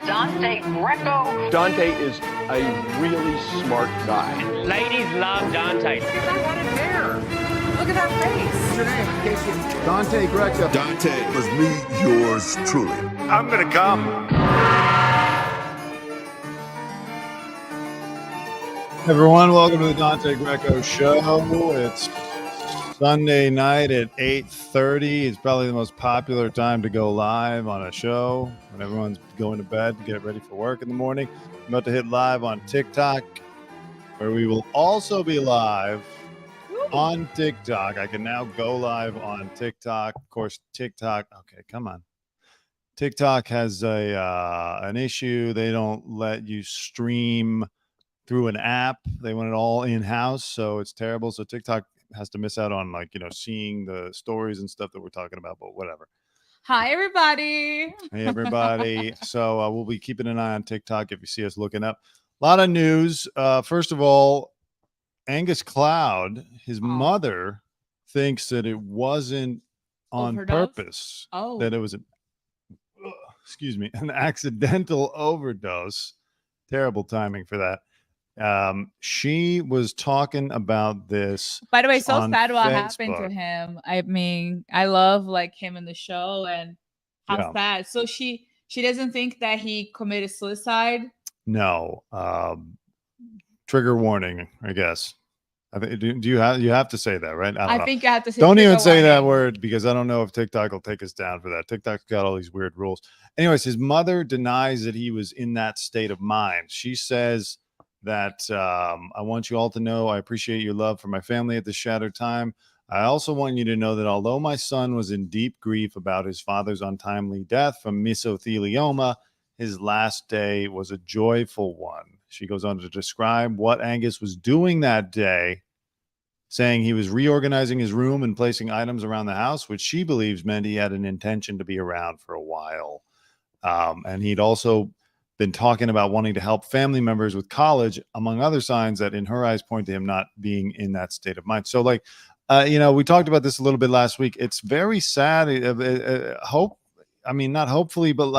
Dante Greco. Dante is a really smart guy. Ladies love Dante. Look at that one hair. Look at that face. What's your name? In case you... Dante Greco. Dante was me, yours truly. I'm gonna come. Everyone, welcome to the Dante Greco Show. It's Sunday night at 8:30. It's probably the most popular time to go live on a show when everyone's going to bed to get ready for work in the morning. I'm about to hit live on TikTok, where we will also be live on TikTok. I can now go live on TikTok. Of course, TikTok. Okay, come on. TikTok has an issue. They don't let you stream through an app. They want it all in-house, so it's terrible. So TikTok has to miss out on, seeing the stories and stuff that we're talking about, but whatever. Hi, everybody. Hey, everybody. So we'll be keeping an eye on TikTok if you see us looking up. A lot of news. First of all, Angus Cloud, his mother, thinks that it wasn't on purpose. Oh. That it was an accidental overdose. Terrible timing for that. She was talking about this. By the way, so sad what Facebook. happened to him. I mean, I love him in the show and how sad. So she doesn't think that he committed suicide. No. Trigger warning, I guess. I think, do you have to say that, right? I think you have to say. Don't even say that word, because I don't know if TikTok will take us down for that. TikTok's got all these weird rules. Anyways, his mother denies that he was in that state of mind. She says that I want you all to know I appreciate your love for my family at this shattered time. I also want you to know that although my son was in deep grief about his father's untimely death from mesothelioma, his last day was a joyful one. She goes on to describe what Angus was doing that day, saying he was reorganizing his room and placing items around the house, which she believes meant he had an intention to be around for a while. And he'd also been talking about wanting to help family members with college, among other signs that in her eyes point to him not being in that state of mind. So we talked about this a little bit last week. It's very sad. Not hopefully, but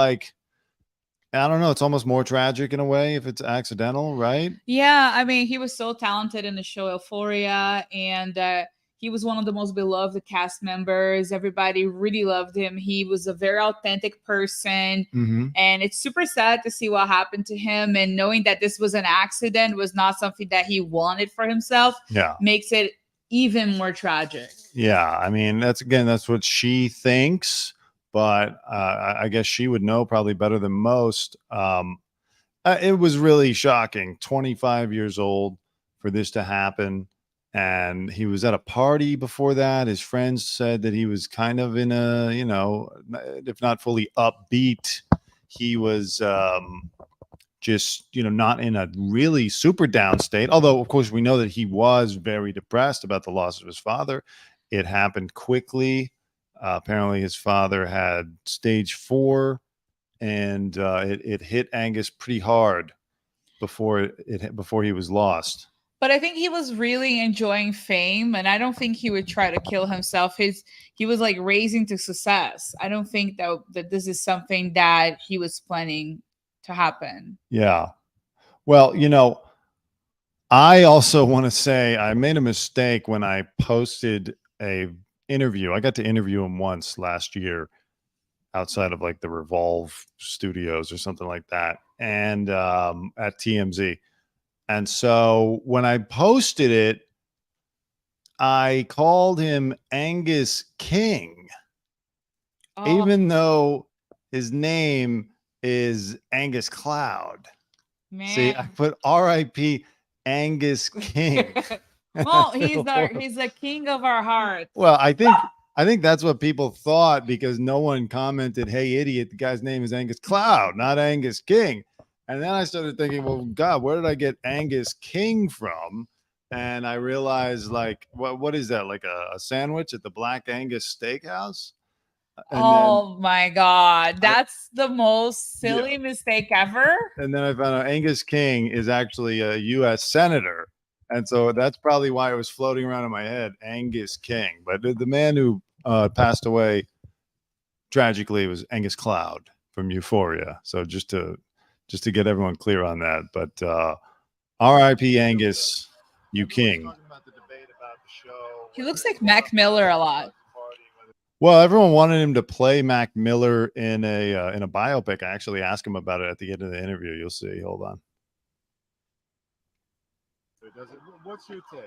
I don't know. It's almost more tragic in a way if it's accidental, right? Yeah. I mean, he was so talented in the show Euphoria, and he was one of the most beloved cast members. Everybody really loved him. He was a very authentic person. Mm-hmm. And it's super sad to see what happened to him. And knowing that this was an accident, was not something that he wanted for himself, makes it even more tragic. Yeah. I mean, that's what she thinks. But I guess she would know probably better than most. It was really shocking. 25 years old for this to happen. And he was at a party before that. His friends said that he was kind of in a, if not fully upbeat, he was just, not in a really super down state. Although, of course, we know that he was very depressed about the loss of his father. It happened quickly. Apparently his father had stage 4, and it hit Angus pretty hard before he was lost. But I think he was really enjoying fame, and I don't think he would try to kill himself. He was raising to success. I don't think that this is something that he was planning to happen. Yeah. Well, I also want to say I made a mistake when I posted a interview. I got to interview him once last year outside of the Revolve Studios or something like that, and at TMZ. And so when I posted it, I called him Angus King, even though his name is Angus Cloud. Man. See, I put R.I.P. Angus King. Well, he's the king of our hearts. Well, I think that's what people thought, because no one commented, "Hey, idiot, the guy's name is Angus Cloud, not Angus King." And then I started thinking, well, God, where did I get Angus King from? And I realized, what is that? Like a sandwich at the Black Angus Steakhouse? And my God, that's the most silly mistake ever. And then I found out Angus King is actually a U.S. senator. And so that's probably why it was floating around in my head, Angus King. But the man who passed away tragically was Angus Cloud from Euphoria. So just to just to get everyone clear on that. But R.I.P. Angus, you king. He looks like Mac Miller a lot. Well, everyone wanted him to play Mac Miller in a biopic. I actually asked him about it at the end of the interview. You'll see. Hold on. What's your take?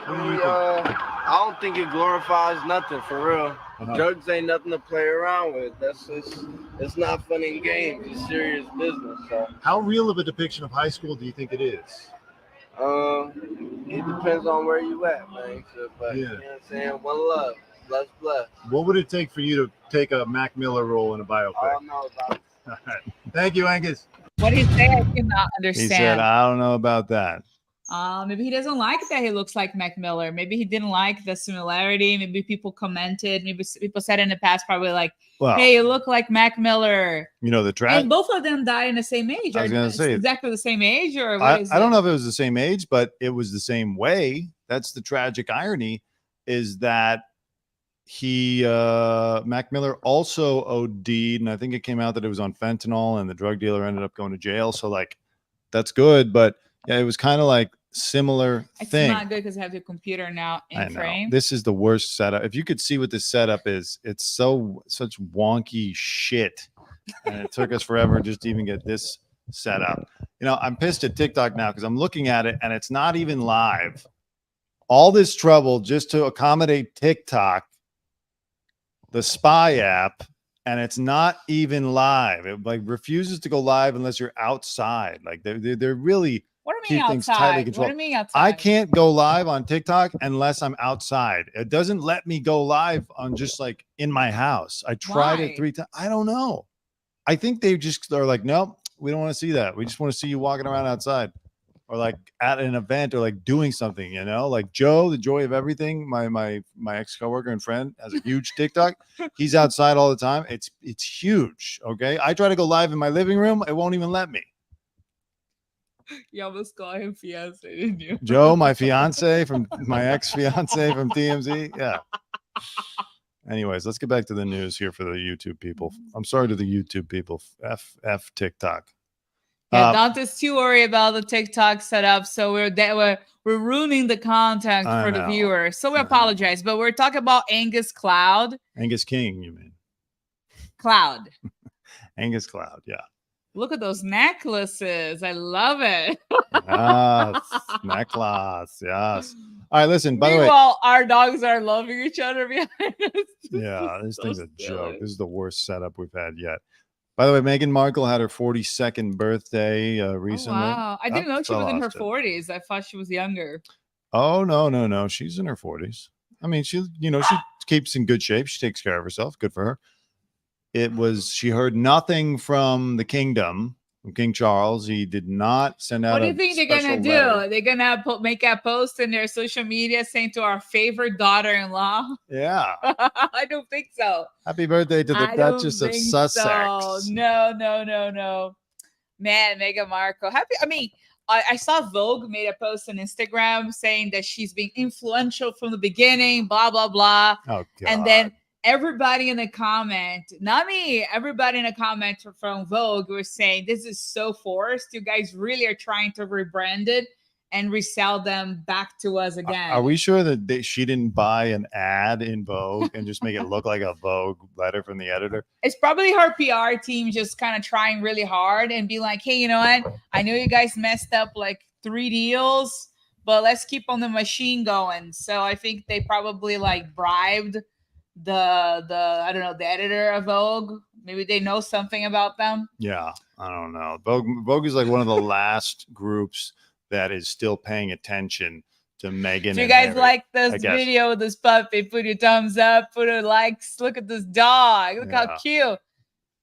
I don't think it glorifies nothing for real. Drugs ain't nothing to play around with. It's not fun in games. It's serious business. So. How real of a depiction of high school do you think it is? It depends on where you at, man. So, but you know what I'm saying? One love. Bless. What would it take for you to take a Mac Miller role in a biopic? I don't know about it. All right. Thank you, Angus. What did he say? I cannot understand. He said, I don't know about that. Maybe he doesn't like that he looks like Mac Miller. Maybe he didn't like the similarity. Maybe people commented. Maybe people said in the past probably like, hey, you look like Mac Miller. You know, and both of them died in the same age. I was going to say exactly the same age, or I don't know if it was the same age, but it was the same way. That's the tragic irony, is that Mac Miller also OD'd, and I think it came out that it was on fentanyl, and the drug dealer ended up going to jail. So like, that's good, but yeah, it was kind of like similar thing. It's not good because I have the computer now in frame. This is the worst setup. If you could see what this setup is, it's such wonky shit, and it took us forever just to even get this set up. You know, I'm pissed at TikTok now because I'm looking at it and it's not even live. All this trouble just to accommodate TikTok, the spy app, and it's not even live. It like refuses to go live unless you're outside. Like they're really keep things tightly controlled. What do you mean outside? I can't go live on TikTok unless I'm outside. It doesn't let me go live on just like in my house. I tried it 3 times. I don't know. I think they just are like, nope, we don't want to see that. We just want to see you walking around outside, or like at an event, or like doing something, you know, like Joe, the joy of everything. My ex coworker and friend has a huge TikTok. He's outside all the time. It's huge. Okay. I try to go live in my living room. It won't even let me. You almost call him fiance, didn't you? Joe, my fiance from my ex-fiance from TMZ. Yeah. Anyways, let's get back to the news here for the YouTube people. I'm sorry to the YouTube people. F TikTok. Yeah, Dante's too worried about the TikTok setup, so we're ruining the content for the viewers. So we apologize, but we're talking about Angus Cloud. Angus King, you mean? Cloud. Angus Cloud, yeah. Look at those necklaces. I love it. Yes, necklace. Yes. All right, listen, by the way. Meanwhile, our dogs are loving each other behind us. Yeah, this thing's a joke. This is the worst setup we've had yet. By the way, Meghan Markle had her 42nd birthday recently. Oh, wow. I didn't know she was in her 40s. I thought she was younger. Oh, no. She's in her 40s. I mean, she keeps in good shape. She takes care of herself. Good for her. She heard nothing from the kingdom, from King Charles. He did not send out. What do you think they're gonna do? They're gonna make a post in their social media saying to our favorite daughter-in-law? Yeah. I don't think so. Happy birthday to the Duchess of Sussex. So. No. Man, Meghan Markle. I saw Vogue made a post on Instagram saying that she's been influential from the beginning, blah, blah, blah. Oh, God. And then everybody in the comment, not me, everybody in the comment from Vogue was saying, this is so forced. You guys really are trying to rebrand it and resell them back to us again. Are we sure that she didn't buy an ad in Vogue and just make it look like a Vogue letter from the editor? It's probably her PR team just kind of trying really hard and be like, hey, you know what? I know you guys messed up like 3 deals, but let's keep on the machine going. So I think they probably like bribed the I don't know, the editor of Vogue. Maybe they know something about them. Yeah, I don't know. Vogue is like one of the last groups that is still paying attention to Meghan. If you guys like this video with this puppy, put your thumbs up, put a likes. Look at this dog. Look how cute.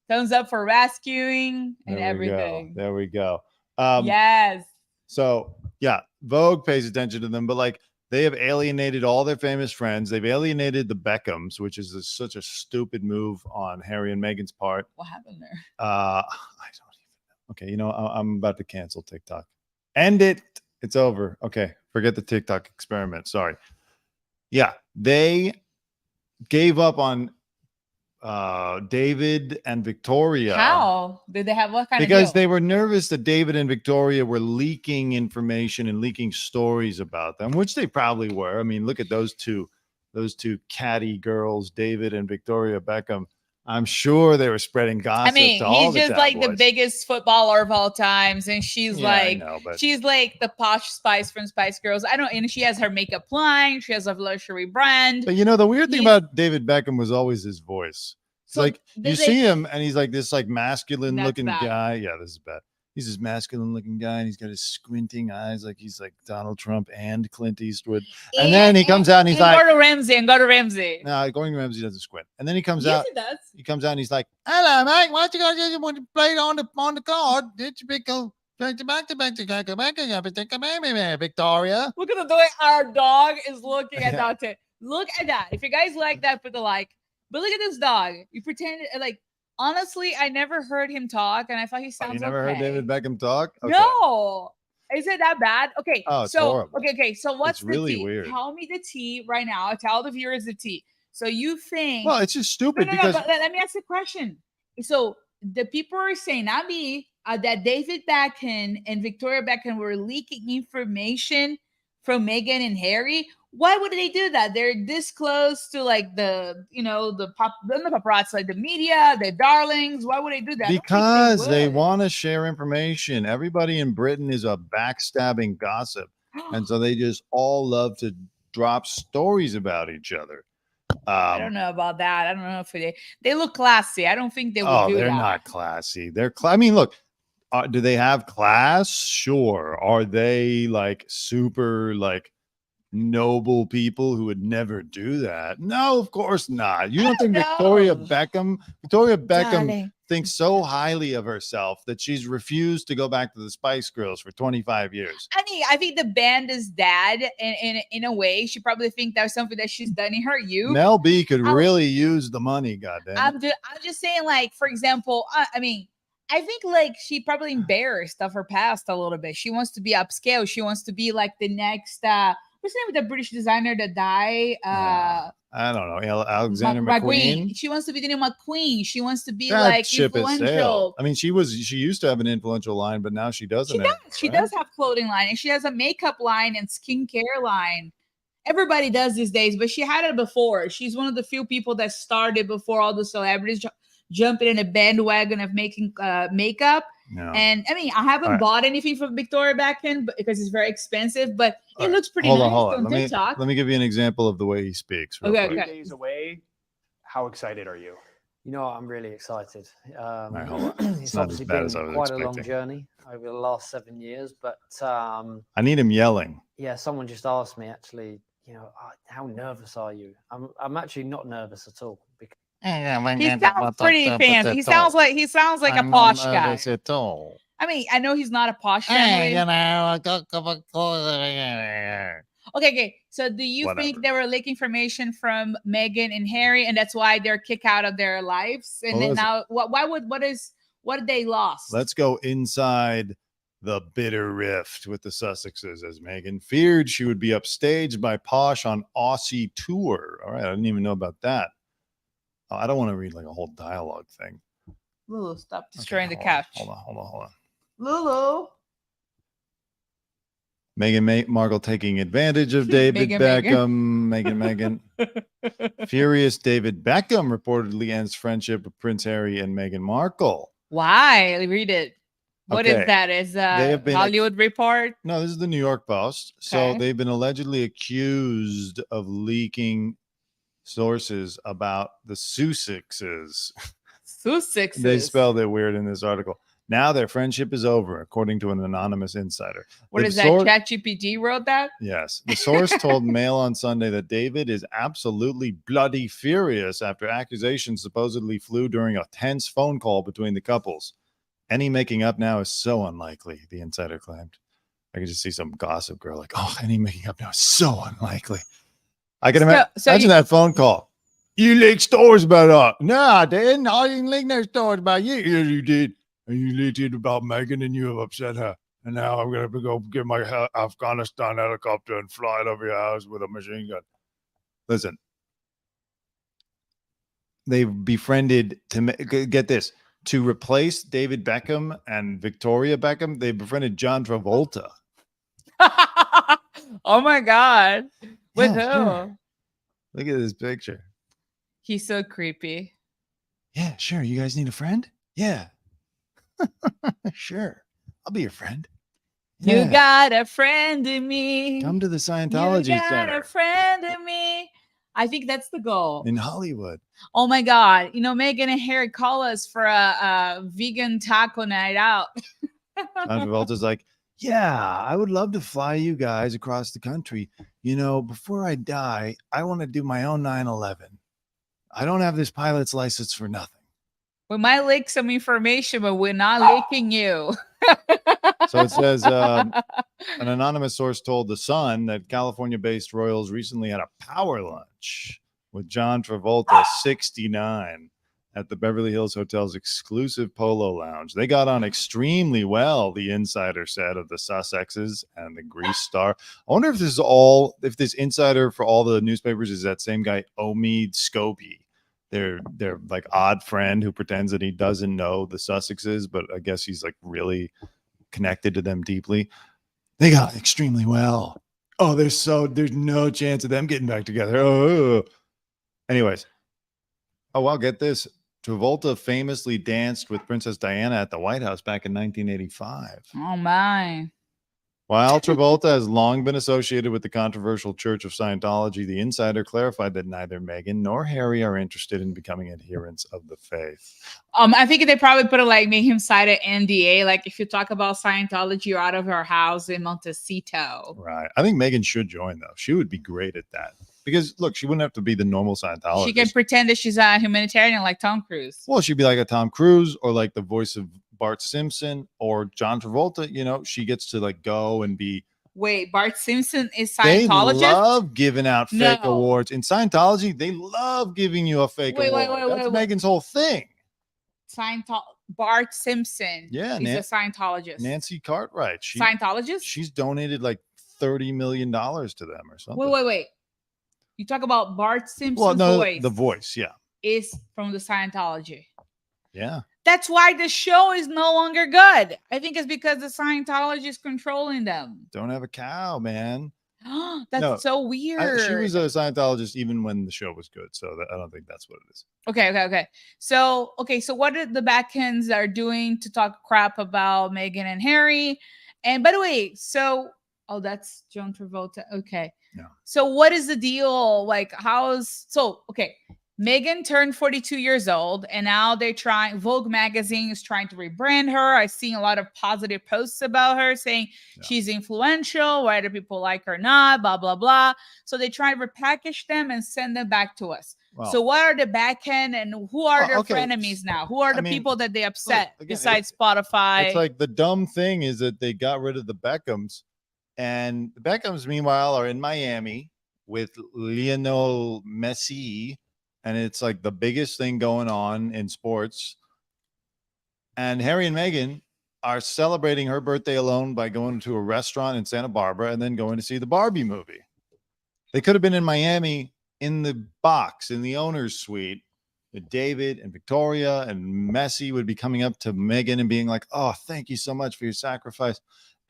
Thumbs up for rescuing and everything. There we go. Yes. So yeah, Vogue pays attention to them, but like, they have alienated all their famous friends. They've alienated the Beckhams, which is such a stupid move on Harry and Meghan's part. What happened there? I don't even know. Okay, you know, I'm about to cancel TikTok. End it. It's over. Okay, forget the TikTok experiment. Sorry. Yeah, they gave up on David and Victoria. How did they have what kind Because of deal? they were nervous that David and Victoria were leaking information and leaking stories about them, which they probably were. I mean, look at those two catty girls, David and Victoria Beckham. I'm sure they were spreading gossip. I mean, to all he's the just like the tabloids. biggest footballer of all times, and she's Yeah, I like, know, but she's like the posh Spice from Spice Girls. And she has her makeup line, she has a luxury brand. But you know, the weird thing He's- about David Beckham was always his voice. It's So like did you they- see him and he's like this like masculine That's looking bad. guy. Yeah, this is bad. He's this masculine looking guy and he's got his squinting eyes like he's like Donald Trump and Clint Eastwood. And then he comes out and he's like, Gordon Ramsay. no, Gordon Ramsay doesn't squint. And then he comes Yes, out. he does. He comes out and he's like, "Hello, mate. Why don't you guys just want to play it on the card? It's a big go. Victoria." Look at the way our dog is looking at Dante. Look at that. If you guys like that, put the like. But look at this dog. You pretended like honestly, I never heard him talk, and I thought he sounds You never heard okay. David Beckham talk? Okay. No. Is it that bad? Okay. Oh, it's so horrible. okay. So what's It's really the tea? weird. Tell me the tea right now. Tell the viewers the tea. So you think Well, it's just stupid no, because but let me ask you a question. So the people are saying, not me, that David Beckham and Victoria Beckham were leaking information from Meghan and Harry. Why would they do that? They're this close to like the paparazzi, like the media, the darlings. Why would they do that? I don't think because they would. want to share information. Everybody in Britain is a backstabbing gossip. And so they just all love to drop stories about each other. I don't know about that. I don't know if they look classy. I don't think they would do they're that. not classy. I mean, look, do they have class? Sure. Are they like super like noble people who would never do that? No, of course not. You don't think Victoria Beckham Darling. thinks so highly of herself that she's refused to go back to the Spice Girls for 25 years. I mean, I think the band is dead in a way. She probably think that's something that she's done in her youth. Mel B could really use the money, goddamn. I'm just saying, like, for example, I mean, I think like she probably embarrassed of her past a little bit. She wants to be upscale. She wants to be like the next what's the name of the British designer that died? I don't know. Alexander McQueen. She wants to be the new McQueen. She wants to be That like ship has influential. sailed. I mean, she used to have an influential line, but now she doesn't. She does have clothing line, and she has a makeup line and skincare line. Everybody does these days, but she had it before. She's one of the few people that started before all the celebrities jumping in a bandwagon of making makeup. No. And I mean, I haven't bought anything from Victoria Beckham because it's very expensive, but it looks pretty Hold nice on. on TikTok. Let me give you an example of the way he speaks. real Okay, quick. okay. Days away. How excited are you? You know, I'm really excited. right, hold on. It's It's not as obviously bad been as I was quite a long expecting. journey over the last 7 years, but I need him yelling. yeah, someone just asked me actually, you know, how nervous are you? I'm actually not nervous at all because He sounds pretty fancy. He sounds like a posh guy. At all. I mean, I know he's not a posh family. Okay. So do you think they were leaking information from Meghan and Harry, and that's why they're kicked out of their lives? And Well, then now, what did they lost? Let's go inside the bitter rift with the Sussexes, as Meghan feared she would be upstaged by Posh on Aussie tour. All right, I didn't even know about that. Oh, I don't want to read like a whole dialogue thing. Lulu, stop destroying the hold on, couch. Hold on. Lulu. Meghan Markle taking advantage of David Meghan. Beckham. Meghan. Furious David Beckham reportedly ends friendship with Prince Harry and Meghan Markle. Why? Read it. What is Okay. that? Is They have been Hollywood Report? No, this is the New York Post. So Okay. they've been allegedly accused of leaking sources about the Sussexes. Sussexes. They spelled it weird in this article. Now their friendship is over, according to an anonymous insider. What The is that? source- ChatGPT wrote that? Yes. The source told Mail on Sunday that David is absolutely bloody furious after accusations supposedly flew during a tense phone call between the couples. Any making up now is so unlikely, the insider claimed. I could just see some gossip girl like, oh, any making up now is so unlikely. I can imagine that phone call. You leaked stories about us. No, I didn't. I didn't leak no stories about you. Yes, you did. And you leaked it about Meghan and you have upset her. And now I'm going to go get my Afghanistan helicopter and fly it over your house with a machine gun. Listen, they befriended get this, to replace David Beckham and Victoria Beckham. They befriended John Travolta. Oh my God. With Yeah, who? sure. Look at this picture. He's so creepy. Yeah, sure. You guys need a friend? Yeah. Sure. I'll be your friend. You Yeah. got a friend in me. Come to the Scientology You got Center a friend in me. I think that's the goal. in Hollywood. Oh my God. You know, Meghan and Harry call us for a vegan taco night out. John Travolta's like, yeah, I would love to fly you guys across the country. You know, before I die, I want to do my own 9/11. I don't have this pilot's license for nothing. We might leak some information, but we're not leaking you. So it says an anonymous source told The Sun that California-based royals recently had a power lunch with John Travolta, 69, at the Beverly Hills Hotel's exclusive Polo Lounge. They got on extremely well, the insider said, of the Sussexes and the Grease star. I wonder if this insider for all the newspapers is that same guy, Omid Scobie. Their like odd friend who pretends that he doesn't know the Sussexes, but I guess he's like really connected to them deeply. They got extremely well. Oh, there's no chance of them getting back together. Oh. Anyways. Oh, well, get this. Travolta famously danced with Princess Diana at the White House back in 1985. Oh my. While Travolta has long been associated with the controversial Church of Scientology, the insider clarified that neither Meghan nor Harry are interested in becoming adherents of the faith. I think they probably put it like make him sign an NDA. Like if you talk about Scientology, you're out of her house in Montecito. Right. I think Meghan should join, though. She would be great at that. Because, look, she wouldn't have to be the normal Scientologist. She can pretend that she's a humanitarian like Tom Cruise. Well, she'd be like a Tom Cruise or like the voice of Bart Simpson or John Travolta. You know, she gets to like go and be. Wait, Bart Simpson is Scientologist? They love giving out fake No. awards. In Scientology, they love giving you a fake award. That's Meghan's whole thing. Bart Simpson is a Scientologist. Nancy Cartwright. Scientologist? She's donated like $30 million to them or something. Wait. You talk about Bart Simpson's voice. The voice, yeah. Is from the Scientology. Yeah. That's why the show is no longer good. I think it's because the Scientology is controlling them. Don't have a cow, man. That's so weird. She was a Scientologist even when the show was good. So I don't think that's what it is. Okay. So what are the Beckhams are doing to talk crap about Meghan and Harry? And by the way, that's John Travolta. Okay. Yeah. So what is the deal? Like Meghan turned 42 years old and now Vogue magazine is trying to rebrand her. I've seen a lot of positive posts about her saying she's influential, whether people like her or not, blah, blah, blah. So they try to repackage them and send them back to us. Wow. So what are the back end and who are their frenemies now? Who are the people that they upset besides Spotify? It's like the dumb thing is that they got rid of the Beckhams. And the Beckhams, meanwhile, are in Miami with Lionel Messi. And it's like the biggest thing going on in sports. And Harry and Meghan are celebrating her birthday alone by going to a restaurant in Santa Barbara and then going to see the Barbie movie. They could have been in Miami in the box, in the owner's suite. David and Victoria and Messi would be coming up to Meghan and being like, oh, thank you so much for your sacrifice.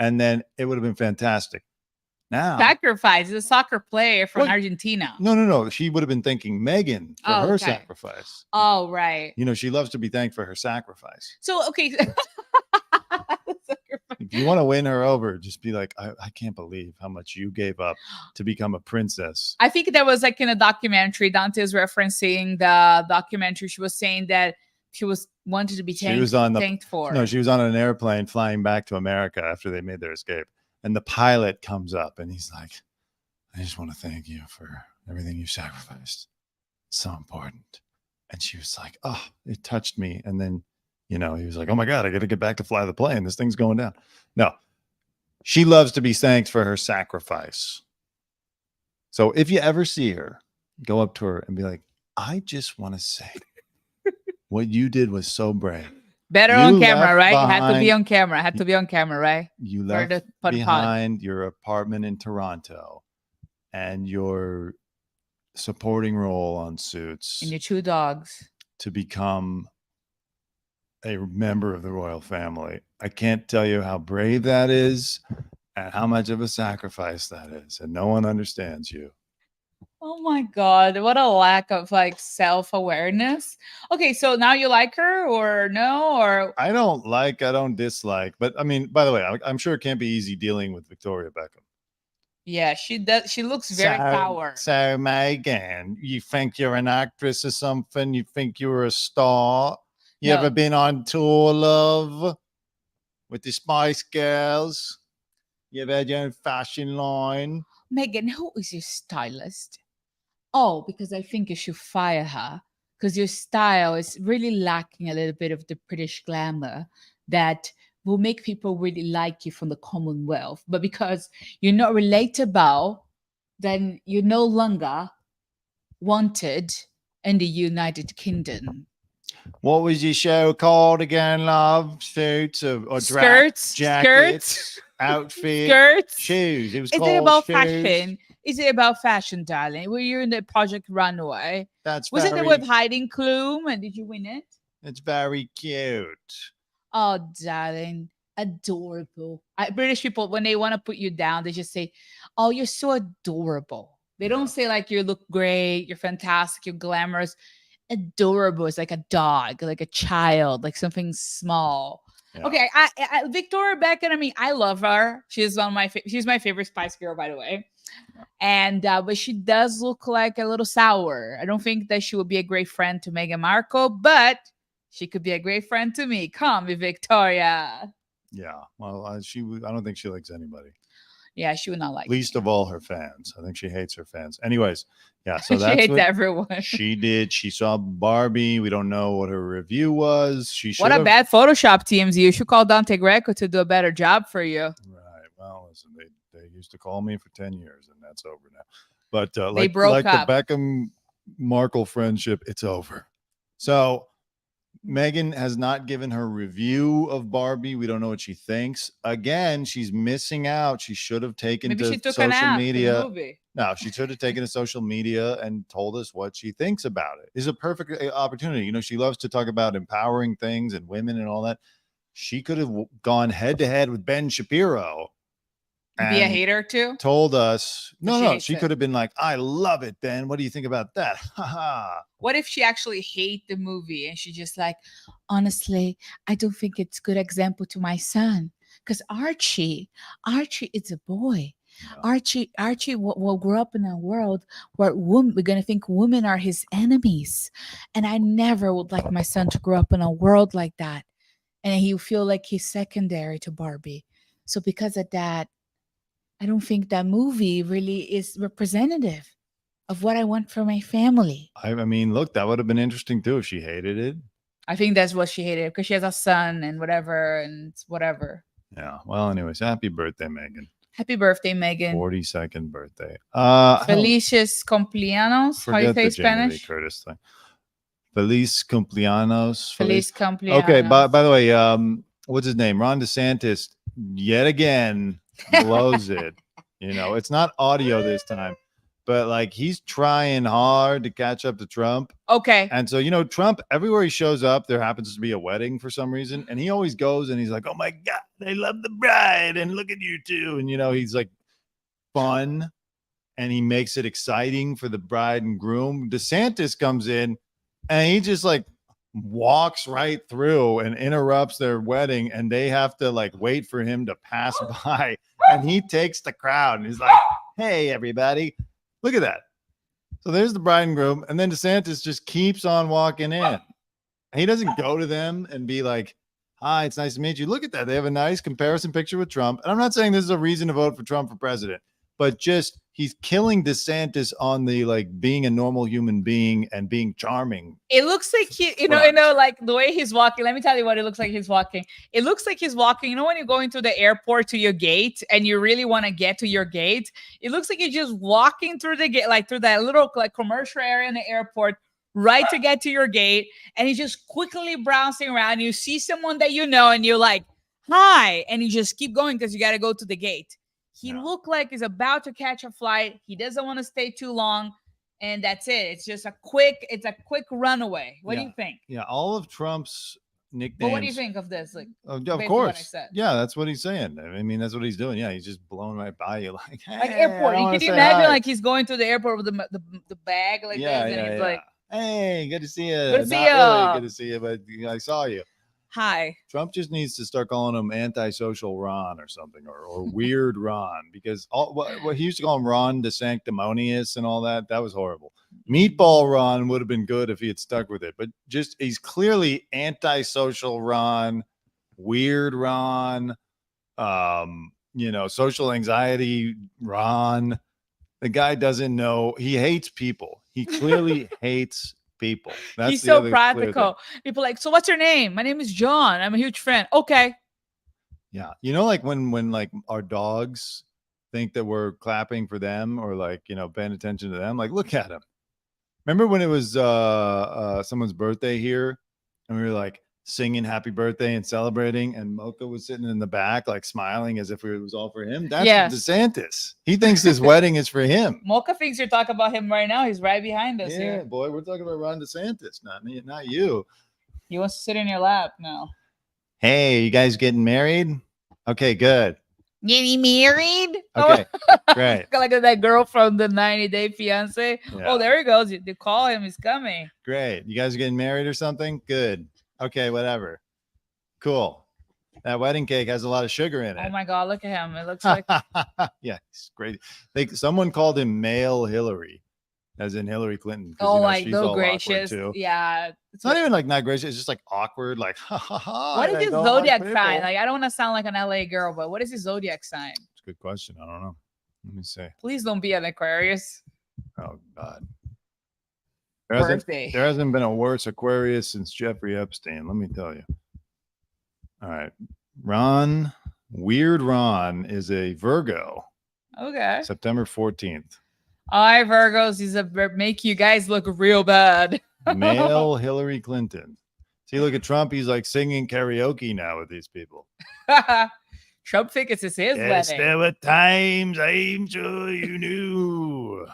And then it would have been fantastic. Now, sacrifice is a soccer player from Argentina. No. She would have been thanking Meghan for her sacrifice. Oh, right. You know, she loves to be thanked for her sacrifice. So, okay. If you want to win her over, just be like, I can't believe how much you gave up to become a princess. I think there was like in a documentary, Dante is referencing the documentary. She was saying that she wanted to be thanked for. No, she was on an airplane flying back to America after they made their escape. And the pilot comes up and he's like, I just want to thank you for everything you sacrificed. It's so important. And she was like, oh, it touched me. And then, you know, he was like, oh my God, I got to get back to fly the plane. This thing's going down. No, she loves to be thanked for her sacrifice. So if you ever see her, go up to her and be like, I just want to say what you did was so brave. Better on camera, right? You had to be on camera. Had to be on camera, right? You left behind your apartment in Toronto and your supporting role on Suits And your 2 dogs. to become a member of the royal family. I can't tell you how brave that is and how much of a sacrifice that is. And no one understands you. Oh my God. What a lack of like self-awareness. Okay, so now you like her or no? Or I don't dislike, but I mean, by the way, I'm sure it can't be easy dealing with Victoria Beckham. yeah, she does. She looks very power. So Megan, you think you're an actress or something? You think you're a star? You No. ever been on tour, love, with the Spice Girls? You ever had your own fashion line? Megan, who is your stylist? Oh, because I think you should fire her because your style is really lacking a little bit of the British glamour that will make people really like you from the Commonwealth. But because you're not relatable, then you're no longer wanted in the United Kingdom. What was your show called again, love? Suits or Skirts, jackets, skirts, outfit, skirts. shoes. It was Is called it about shoes. fashion? Is it about fashion, darling? Were you in the Project Runway? That's Was very, it with Heidi Klum? And did you win it? it's very cute. Oh, darling, adorable. British people, when they want to put you down, they just say, "Oh, you're so adorable." They don't say like you look great, you're fantastic, you're glamorous. Adorable is like a dog, like a child, like something small. Yeah. Okay, I Victoria Beckham. I mean, I love her. She's one of my she's my favorite Spice Girl, by the way. And but she does look like a little sour. I don't think that she would be a great friend to Meghan Markle, but she could be a great friend to me. Come, Victoria. Yeah. Well, I don't think she likes anybody. Yeah, she would not like Least me. of all her fans. I think she hates her fans. Anyways, yeah. So She that's hates what everyone. she did. She saw Barbie. We don't know what her review was. She should What a have. bad Photoshop, TMZ. You should call Dante Greco to do a better job for you. Right. Well, listen, they used to call me for 10 years, and that's over now. But They broke up. the Beckham Markle friendship, it's over. So Meghan has not given her review of Barbie. We don't know what she thinks. Again, she's missing out. She should have taken Maybe to she took a social nap in the media. movie. No, she should have taken to social media and told us what she thinks about it. It's a perfect opportunity. You know, she loves to talk about empowering things and women and all that. She could have gone head to head with Ben Shapiro. Be a and hater too. Told us, But she no, hates she it. could have been like, I love it, Ben. What do you think about that? Ha ha. What if she actually hate the movie and she just like, honestly, I don't think it's good example to my son because Archie is a boy. Yeah. Archie will grow up in a world where we're gonna think women are his enemies, and I never would like my son to grow up in a world like that, and he feel like he's secondary to Barbie. So because of that, I don't think that movie really is representative of what I want for my family. I mean, look, that would have been interesting too if she hated it. I think that's what she hated because she has a son and whatever and whatever. Yeah. Well, anyways, happy birthday, Megan. Happy birthday, Megan. 42nd birthday. Felices cumpleaños. How do you Forget say the Jamie Lee Spanish? Curtis thing. Feliz cumpleaños. Feliz cumpleaños. Okay. By the way, what's his name? Ron DeSantis yet again blows it. You know, it's not audio this time, but like he's trying hard to catch up to Trump. Okay. And so, you know, Trump, everywhere he shows up, there happens to be a wedding for some reason. And he always goes and he's like, oh my God, they love the bride. And look at you too. And, you know, he's like fun and he makes it exciting for the bride and groom. DeSantis comes in and he just like walks right through and interrupts their wedding. And they have to like wait for him to pass by. And he takes the crowd and he's like, hey, everybody, look at that. So there's the bride and groom. And then DeSantis just keeps on walking in. He doesn't go to them and be like, hi, it's nice to meet you. Look at that. They have a nice comparison picture with Trump. And I'm not saying this is a reason to vote for Trump for president, but just he's killing DeSantis on the like being a normal human being and being charming. It looks like he, you know, like the way he's walking. Let me tell you what it looks like he's walking. It looks like he's walking. You know, when you're going to the airport to your gate and you really want to get to your gate, it looks like you're just walking through the gate, like through that little like commercial area in the airport, right to get to your gate. And he's just quickly browsing around. You see someone that you know, and you're like, hi, and you just keep going because you got to go to the gate. He looked like he's about to catch a flight. He doesn't want to stay too long. and that's it. It's just a quick runaway. What do Yeah. you think? Yeah, all of Trump's nicknames. But what do you think of this? Like, Of based on what I course. said? Yeah, that's what he's saying. I mean, that's what he's doing. Yeah, he's just blowing right by you, like, hey, Like airport. I You wanna can say imagine hi. like he's going to the airport with the bag like Yeah, this, and he's like, hey, good to see you. Good to see Not ya. really good to see you, but I saw you. "Hi." Trump just needs to start calling him antisocial Ron or something, or weird Ron, because what he used to call him Ron the Sanctimonious and all that. That was horrible. Meatball Ron would have been good if he had stuck with it, but just he's clearly antisocial Ron, weird Ron, social anxiety Ron. The guy doesn't know. He hates people. He clearly hates people. That's He's the so other clear thing. practical. People like, so what's your name? My name is John. I'm a huge fan. Okay. Yeah. Like when like our dogs think that we're clapping for them or like, paying attention to them, like, look at him. Remember when it was someone's birthday here and we were like singing happy birthday and celebrating, and Mocha was sitting in the back like smiling as if it was all for him? That's DeSantis. He thinks this wedding is for him. Mocha thinks you're talking about him right now. He's right behind us Yeah, here. boy, we're talking about Ron DeSantis, not me, not you. He wants to sit in your lap now. Hey, you guys getting married? Okay, good. Getting married? Okay, great. Like that girl from the 90-Day Fiance. Yeah. Oh, there he goes. You call him. He's coming. Great. You guys are getting married or something? Good. Okay, whatever. Cool. That wedding cake has a lot of sugar in it. Oh my God, look at him. It looks like yeah, he's great. Someone called him male Hillary, as in Hillary Clinton. oh, like she's no all awkward, gracious. too. Yeah. It's not even like not gracious. It's just like awkward. Like, ha ha ha. What is I his don't zodiac like sign? people. Like, I don't want to sound like an LA girl, but what is his zodiac sign? It's a good question. I don't know. Let me see. Please don't be an Aquarius. Oh God. Birthday. There hasn't been a worse Aquarius since Jeffrey Epstein. Let me tell you. All right. Weird Ron is a Virgo. Okay. September 14th. All right, Virgos. He's make you guys look real bad. Male Hillary Clinton. See, look at Trump. He's like singing karaoke now with these people. Trump thinks it's his Yes, wedding. there were times I'm sure you knew.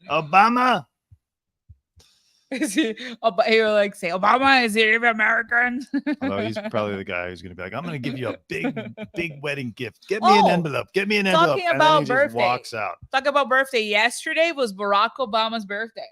Obama. He will like say, Obama, is he even American? Although he's probably the guy who's going to be like, I'm going to give you a big wedding gift. Get me an envelope. Get me an envelope. Talking And about then he just birthday. walks out. Talk about birthday. Yesterday was Barack Obama's birthday.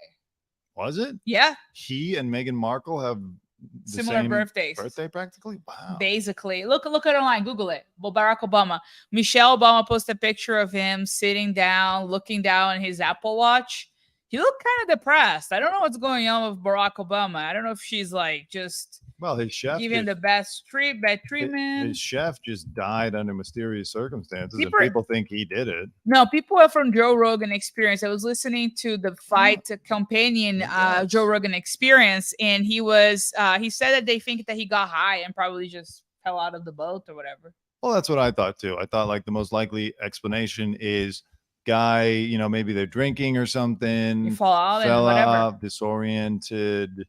Was it? Yeah. He and Meghan Markle have the Similar same birthdays. birthday practically? Wow. Basically. Look it online. Google it. Well, Barack Obama. Michelle Obama posted a picture of him sitting down, looking down at his Apple Watch. He looked kind of depressed. I don't know what's going on with Barack Obama. I don't know if she's like just Well, his chef giving the bad treatment. His chef just died under mysterious circumstances, People- and people think he did it. No, people are from Joe Rogan Experience. I was listening to the Fight companion Yes. Joe Rogan Experience, and he said that they think that he got high and probably just fell out of the boat or whatever. Well, that's what I thought too. I thought like the most likely explanation is guy, maybe they're drinking or something. You fall out and fell whatever. out, disoriented.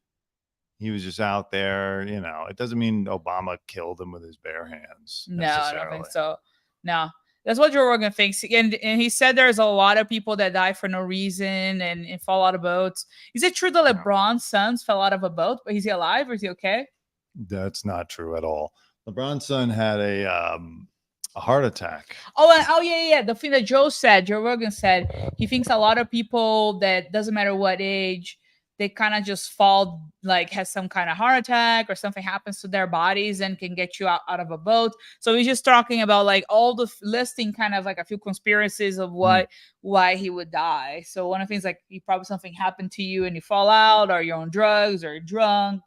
He was just out there, It doesn't mean Obama killed him with his bare hands. No, I don't think necessarily. so. No, that's what Joe Rogan thinks. And he said there's a lot of people that die for no reason and fall out of boats. Is it true that LeBron's sons fell out of a boat? But is he alive or is he okay? That's not true at all. LeBron's son had a heart attack. Oh, yeah. The thing that Joe Rogan said, he thinks a lot of people that doesn't matter what age, they kind of just fall, like has some kind of heart attack or something happens to their bodies and can get you out of a boat. So he's just talking about like all the listing kind of like a few conspiracies of why he would die. So one of the things like probably something happened to you and you fall out, or you're on drugs or you're drunk.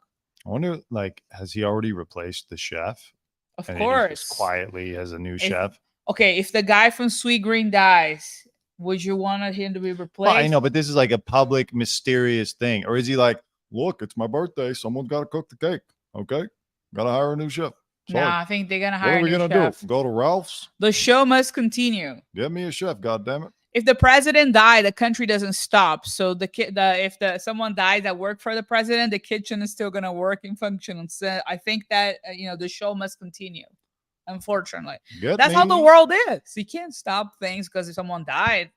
I wonder, like, has he already replaced the chef? Of And he course. just quietly has a new chef. Okay, if the guy from Sweet Green dies, would you want him to be replaced? Well, I know, but this is like a public, mysterious thing. Or is he like, look, it's my birthday. Someone's got to cook the cake. Okay. Got to hire a new chef. Sorry. Nah, I think they're going to What hire are we a new going to chef. do? Go to Ralph's? The show must continue. Get me a chef, goddammit. If the president died, the country doesn't stop. So if someone dies that worked for the president, the kitchen is still going to work and function. So I think that, the show must continue. Unfortunately, that's how the world is. You can't stop things because if someone died.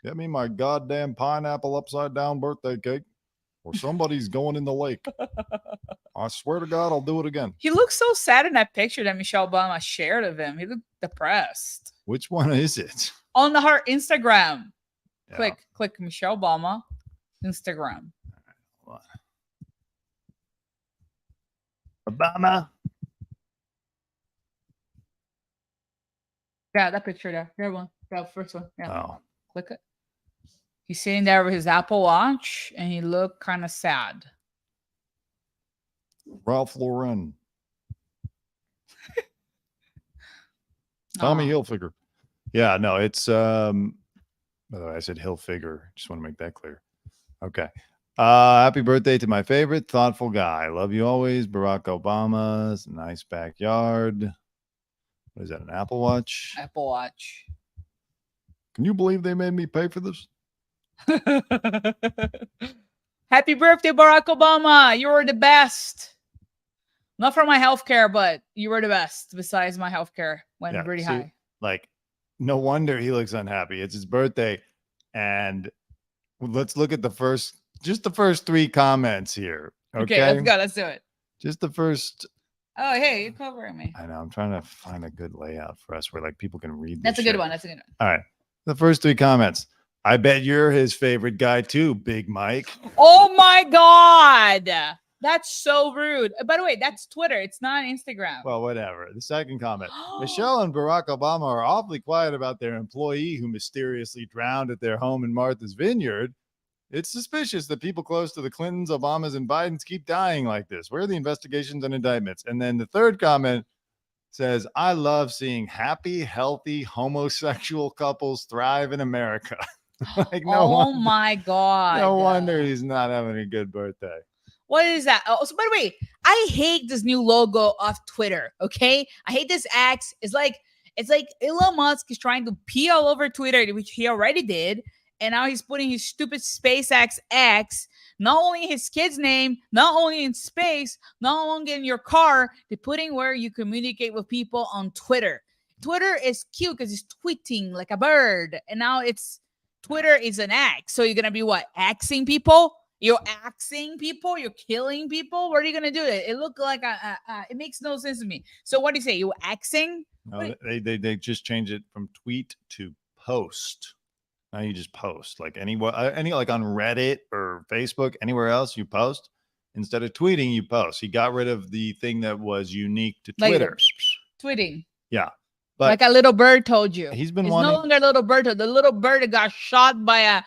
Get me my goddamn pineapple upside down birthday cake, or somebody's going in the lake. I swear to God, I'll do it again. He looks so sad in that picture that Michelle Obama shared of him. He looked depressed. Which one is it? On her Instagram. Yeah. Click Michelle Obama Instagram. Hold on. Obama. Yeah, that picture there. That one. That first one. Yeah. Oh, Click it. He's sitting there with his Apple Watch and he looked kind of sad. Ralph Lauren. Tommy Aw. Hilfiger. Yeah, no, it's by the way, I said Hilfiger. Just want to make that clear. Okay. Happy birthday to my favorite thoughtful guy. Love you always, Barack Obama's nice backyard. What is that? An Apple Watch? Apple Watch. Can you believe they made me pay for this? Happy birthday, Barack Obama. You were the best. Not for my healthcare, but you were the best. Besides, my healthcare went really see, high. Like, no wonder he looks unhappy. It's his birthday. And let's look at the first 3 comments here. Okay, let's go. Let's do it. Just the first. Oh, hey, you're covering me. I know. I'm trying to find a good layout for us where like people can read. That's a this good shit. one. That's a good one. All right. The first 3 comments. I bet you're his favorite guy too, Big Mike. Oh my God. That's so rude. By the way, that's Twitter. It's not Instagram. Well, whatever. The second comment. Michelle and Barack Obama are awfully quiet about their employee who mysteriously drowned at their home in Martha's Vineyard. It's suspicious that people close to the Clintons, Obamas, and Bidens keep dying like this. Where are the investigations and indictments? And then the third comment says, I love seeing happy, healthy, homosexual couples thrive in America. Like, no wonder, my God. no wonder he's not having a good birthday. What is that? Oh, so by the way, I hate this new logo of Twitter. Okay, I hate this X. It's like Elon Musk is trying to pee all over Twitter, which he already did, and now he's putting his stupid SpaceX X, not only his kid's name, not only in space, not only in your car. They're putting where you communicate with people on Twitter. Twitter is cute because it's tweeting like a bird, and now Twitter is an X. So you're gonna be what? Axing people? You're axing people? You're killing people? What are you gonna do? It looked like it makes no sense to me. So what do you say? You axing? No, they just changed it from tweet to post. Now you just post like any like on Reddit or Facebook, anywhere else you post. Instead of tweeting, you post. He got rid of the thing that was unique to Twitter. Like tweeting. Yeah. But like a little bird told you. He's been it's wanting. No longer a little bird. The little bird that got shot by a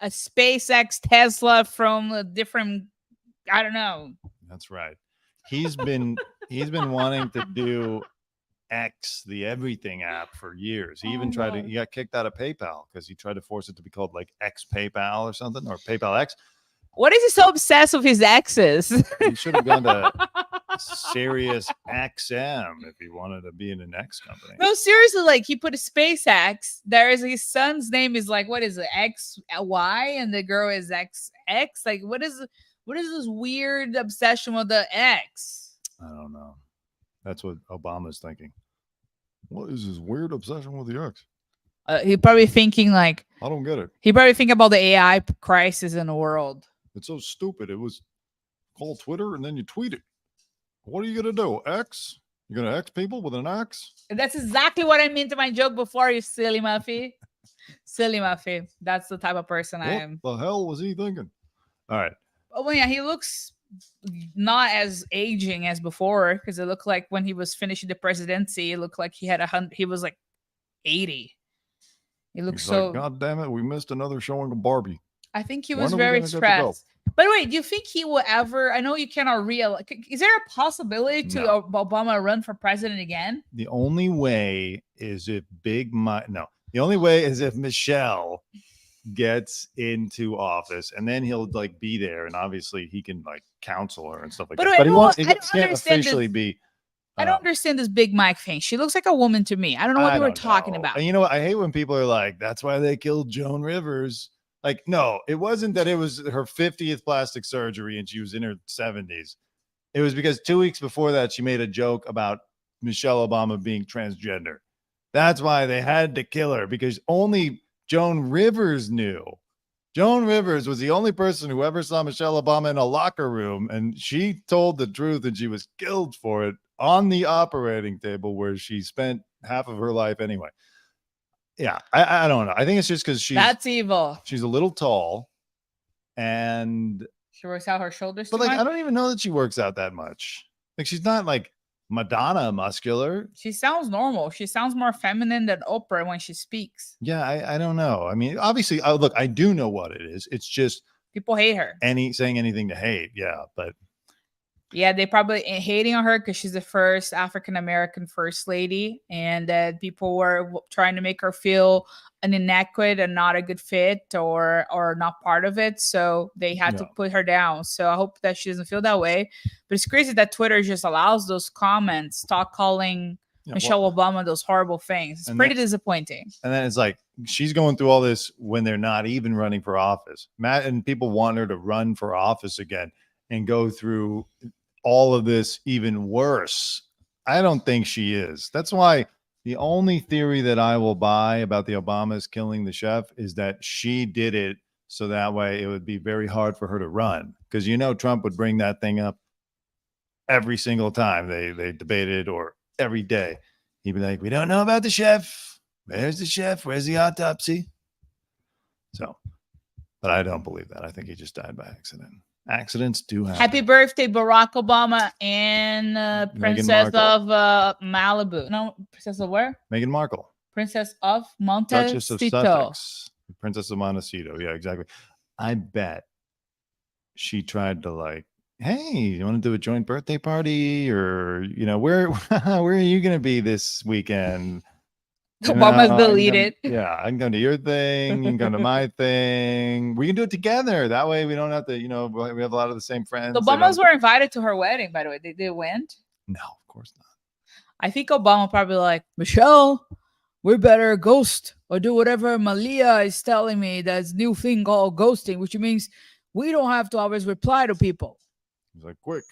SpaceX Tesla from a different. I don't know. That's right. He's been wanting to do X, the everything app, for years. He even tried to. He got kicked out of PayPal because he tried to force it to be called like X PayPal or something, or PayPal X. What is he so obsessed with his exes? He should have gone to Sirius XM if he wanted to be in an X company. No, seriously, like he put a SpaceX. There is his son's name is like, what is it? XY, and the girl is XX. Like, what is this weird obsession with the X? I don't know. That's what Obama's thinking. What is this weird obsession with the X? He probably thinking like, I don't get it. He probably think about the AI crisis in the world. It's so stupid. It was called Twitter and then you tweet it. What are you going to do? X? You're going to X people with an X? That's exactly what I meant to my joke before, you silly Muffy. Silly Muffy. That's the type of person I am. What the hell was he thinking? All right. Oh, well, yeah, he looks not as aging as before because it looked like when he was finishing the presidency, it looked like he had he was like 80. He looks so. Like, God damn it, we missed another showing of Barbie. I think he was very stressed. By the way, do you think he will ever? I know you cannot is there a possibility to Obama run for president again? The only way is if the only way is if Michelle gets into office, and then he'll like be there, and obviously he can like counsel her and stuff like that. But he can't officially be. I don't understand this Big Mike thing. She looks like a woman to me. I don't know what they were talking about. And you know what? I hate when people are like, "That's why they killed Joan Rivers." Like, no, it wasn't that it was her 50th plastic surgery and she was in her 70s. It was because 2 weeks before that, she made a joke about Michelle Obama being transgender. That's why they had to kill her, because only Joan Rivers knew. Joan Rivers was the only person who ever saw Michelle Obama in a locker room, and she told the truth, and she was killed for it on the operating table where she spent half of her life anyway. Yeah, I don't know. I think it's just because That's evil. she's a little tall, and She works out her shoulders too but like much. I don't even know that she works out that much. Like she's not like Madonna muscular. She sounds normal. She sounds more feminine than Oprah when she speaks. Yeah, I don't know. I mean, obviously, look, I do know what it is. It's just People hate her. saying anything to hate. Yeah, but Yeah, they probably hating on her because she's the first African American first lady, and that people were trying to make her feel an inadequate and not a good fit or not part of it. So they had to put her down. So I hope that she doesn't feel that way. But it's crazy that Twitter just allows those comments, stop calling Michelle Obama those horrible things. It's pretty disappointing. And then it's like she's going through all this when they're not even running for office. Matt and people want her to run for office again and go through all of this even worse. I don't think she is. That's why the only theory that I will buy about the Obamas killing the chef is that she did it so that way it would be very hard for her to run. Because Trump would bring that thing up every single time they debated or every day. He'd be like, we don't know about the chef. Where's the chef? Where's the autopsy? So, but I don't believe that. I think he just died by accident. Accidents do happen. Happy birthday, Barack Obama and Princess of Malibu. No, Princess of where? Meghan Markle. Princess of Duchess of Montecito. Sussex. Princess of Montecito. Yeah, exactly. I bet she tried to like, hey, you want to do a joint birthday party? Or, where are you going to be this weekend? Obama's deleted. Yeah, I can come to your thing. You can come to my thing. We can do it together. That way we don't have to, we have a lot of the same friends. The Obamas were invited to her wedding, by the way. They went? No, of course not. I think Obama probably like, Michelle, we better ghost or do whatever Malia is telling me. That's new thing called ghosting, which means we don't have to always reply to people. He's like, quick,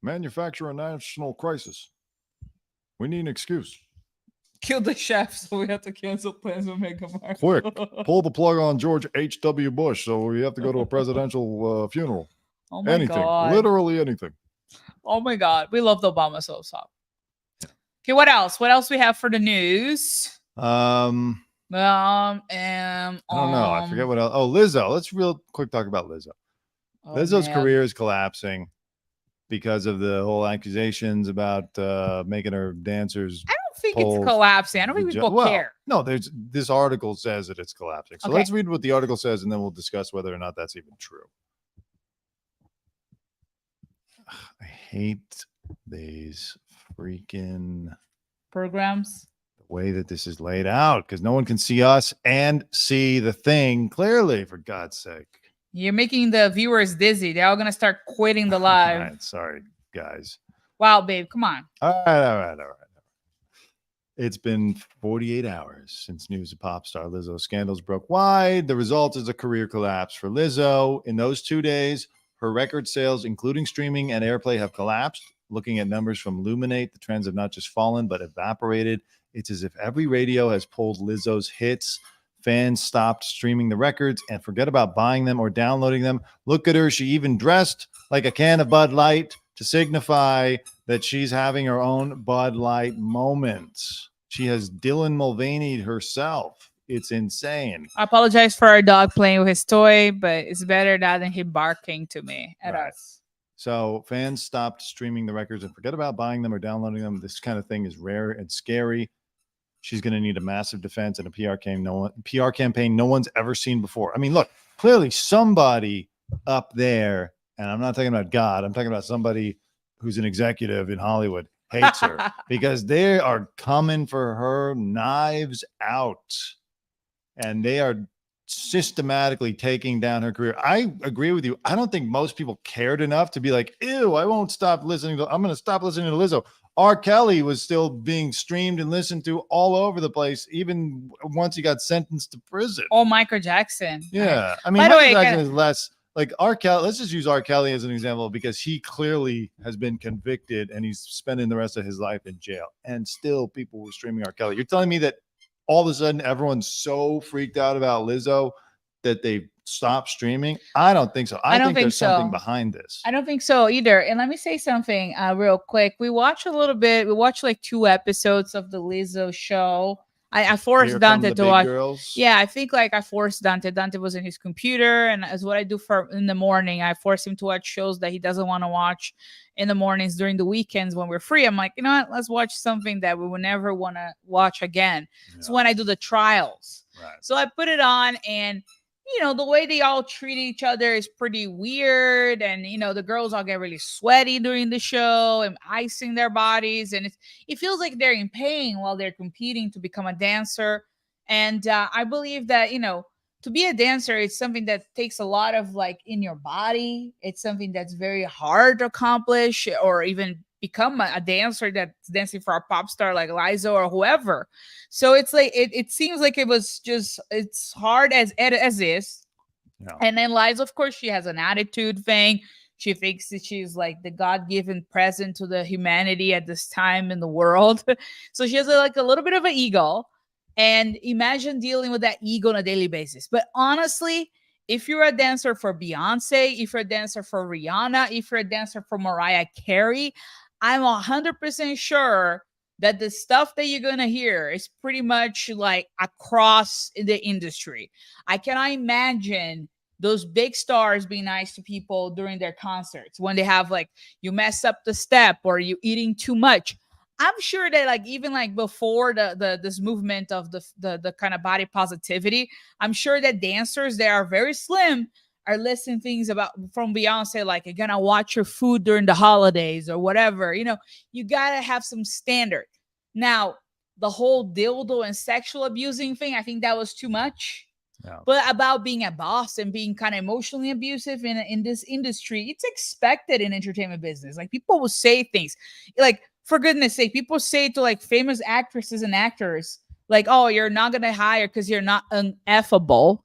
manufacture a national crisis. We need an excuse. Kill the chef, so we have to cancel plans with Meghan Markle. Quick, pull the plug on George H.W. Bush, so we have to go to a presidential funeral. Oh my anything, God. literally anything. Oh my God, we love the Obama so. Okay, what else? What else we have for the news? I don't know. I forget what else. Oh, Lizzo. Let's real quick talk about Lizzo. Lizzo's career is collapsing because of the whole accusations about making her dancers. I don't think it's collapsing. I don't think people care. No, this article says that it's collapsing. So let's read what the article says, and then we'll discuss whether or not that's even true. I hate these freaking programs. The way that this is laid out, because no one can see us and see the thing clearly, for God's sake. You're making the viewers dizzy. They're all going to start quitting the live. All right, sorry, guys. Wow, babe, come on. All right. It's been 48 hours since news of pop star Lizzo's scandals broke wide. The result is a career collapse for Lizzo. In those 2 days, her record sales, including streaming and airplay, have collapsed. Looking at numbers from Luminate, the trends have not just fallen, but evaporated. It's as if every radio has pulled Lizzo's hits. Fans stopped streaming the records and forget about buying them or downloading them. Look at her. She even dressed like a can of Bud Light to signify that she's having her own Bud Light moment. She has Dylan Mulvaney herself. It's insane. I apologize for our dog playing with his toy, but it's better that than him barking to me at us. So fans stopped streaming the records and forget about buying them or downloading them. This kind of thing is rare and scary. She's going to need a massive defense and a PR campaign no one's ever seen before. I mean, look, clearly somebody up there, and I'm not talking about God, I'm talking about somebody who's an executive in Hollywood, hates her because they are coming for her knives out, and they are systematically taking down her career. I agree with you. I don't think most people cared enough to be like, ew, I'm going to stop listening to Lizzo. R. Kelly was still being streamed and listened to all over the place, even once he got sentenced to prison. Oh, Michael Jackson. Yeah. I mean, Michael Jackson is less like R. Kelly. Let's just use R. Kelly as an example because he clearly has been convicted and he's spending the rest of his life in jail. And still people were streaming R. Kelly. You're telling me that all of a sudden everyone's so freaked out about Lizzo that they stopped streaming? I don't think so. I don't think think there's so. something behind this. I don't think so either. And let me say something real quick. We watched a little bit. We watched like 2 episodes of the Lizzo show. I forced Here come Dante the to big watch. girls. Yeah, I think like I forced Dante. Dante was in his computer, and as what I do for in the morning, I force him to watch shows that he doesn't want to watch in the mornings during the weekends when we're free. I'm like, you know what? Let's watch something that we would never want to watch again. Yeah. So when I do the trials, Right. so I put it on, and you know, the way they all treat each other is pretty weird. And, you know, the girls all get really sweaty during the show and icing their bodies. And it feels like they're in pain while they're competing to become a dancer. And I believe that, you know, to be a dancer, it's something that takes a lot of like in your body. It's something that's very hard to accomplish, or even become a dancer that's dancing for a pop star like Lizzo or whoever. So it's like it seems like it was just it's hard as is. Yeah. And then Liza, of course, she has an attitude thing. She thinks that she's like the God-given present to the humanity at this time in the world. So she has like a little bit of an ego. And imagine dealing with that ego on a daily basis. But honestly, if you're a dancer for Beyonce, if you're a dancer for Rihanna, if you're a dancer for Mariah Carey, I'm 100% sure that the stuff that you're going to hear is pretty much like across the industry. I cannot imagine those big stars being nice to people during their concerts when they have like, you mess up the step or you eating too much. I'm sure that like even like before this movement of the kind of body positivity, I'm sure that dancers that are very slim are listening things about from Beyonce, like you're gonna watch your food during the holidays or whatever. You know, you gotta have some standard. Now, the whole dildo and sexual abusing thing, I think that was too much. Yeah. But about being a boss and being kind of emotionally abusive in this industry, it's expected in entertainment business. Like people will say things like, for goodness sake, people say to like famous actresses and actors, like, oh, you're not gonna hire because you're not ineffable,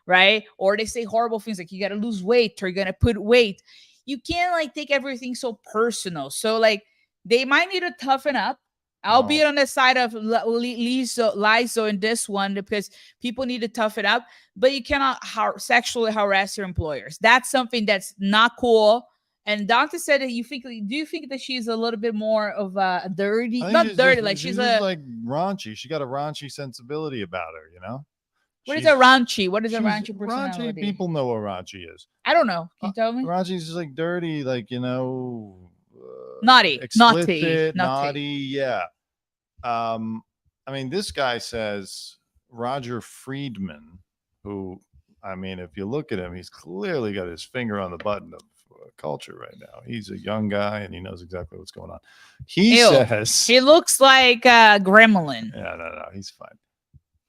right? Or they say horrible things like you gotta lose weight or you're gonna put weight. You can't like take everything so personal. So like they might need to toughen up. I'll be on the side of Lizzo in this one because people need to toughen up, but you cannot sexually harass your employers. That's something that's not cool. And Dante said that do you think that she's a little bit more of a dirty, not dirty, like she's like raunchy. She got a raunchy sensibility about her, you know? What is a raunchy? What is a raunchy Raunchy personality? people know what raunchy is. I don't know. Can you tell me? Raunchy is just like dirty, like, you know, naughty, explicit, naughty. Yeah. I mean, this guy says Roger Friedman, who, I mean, if you look at him, he's clearly got his finger on the button of culture right now. He's a young guy and he knows exactly what's going on. He says he looks like a gremlin. Yeah, no, he's fine.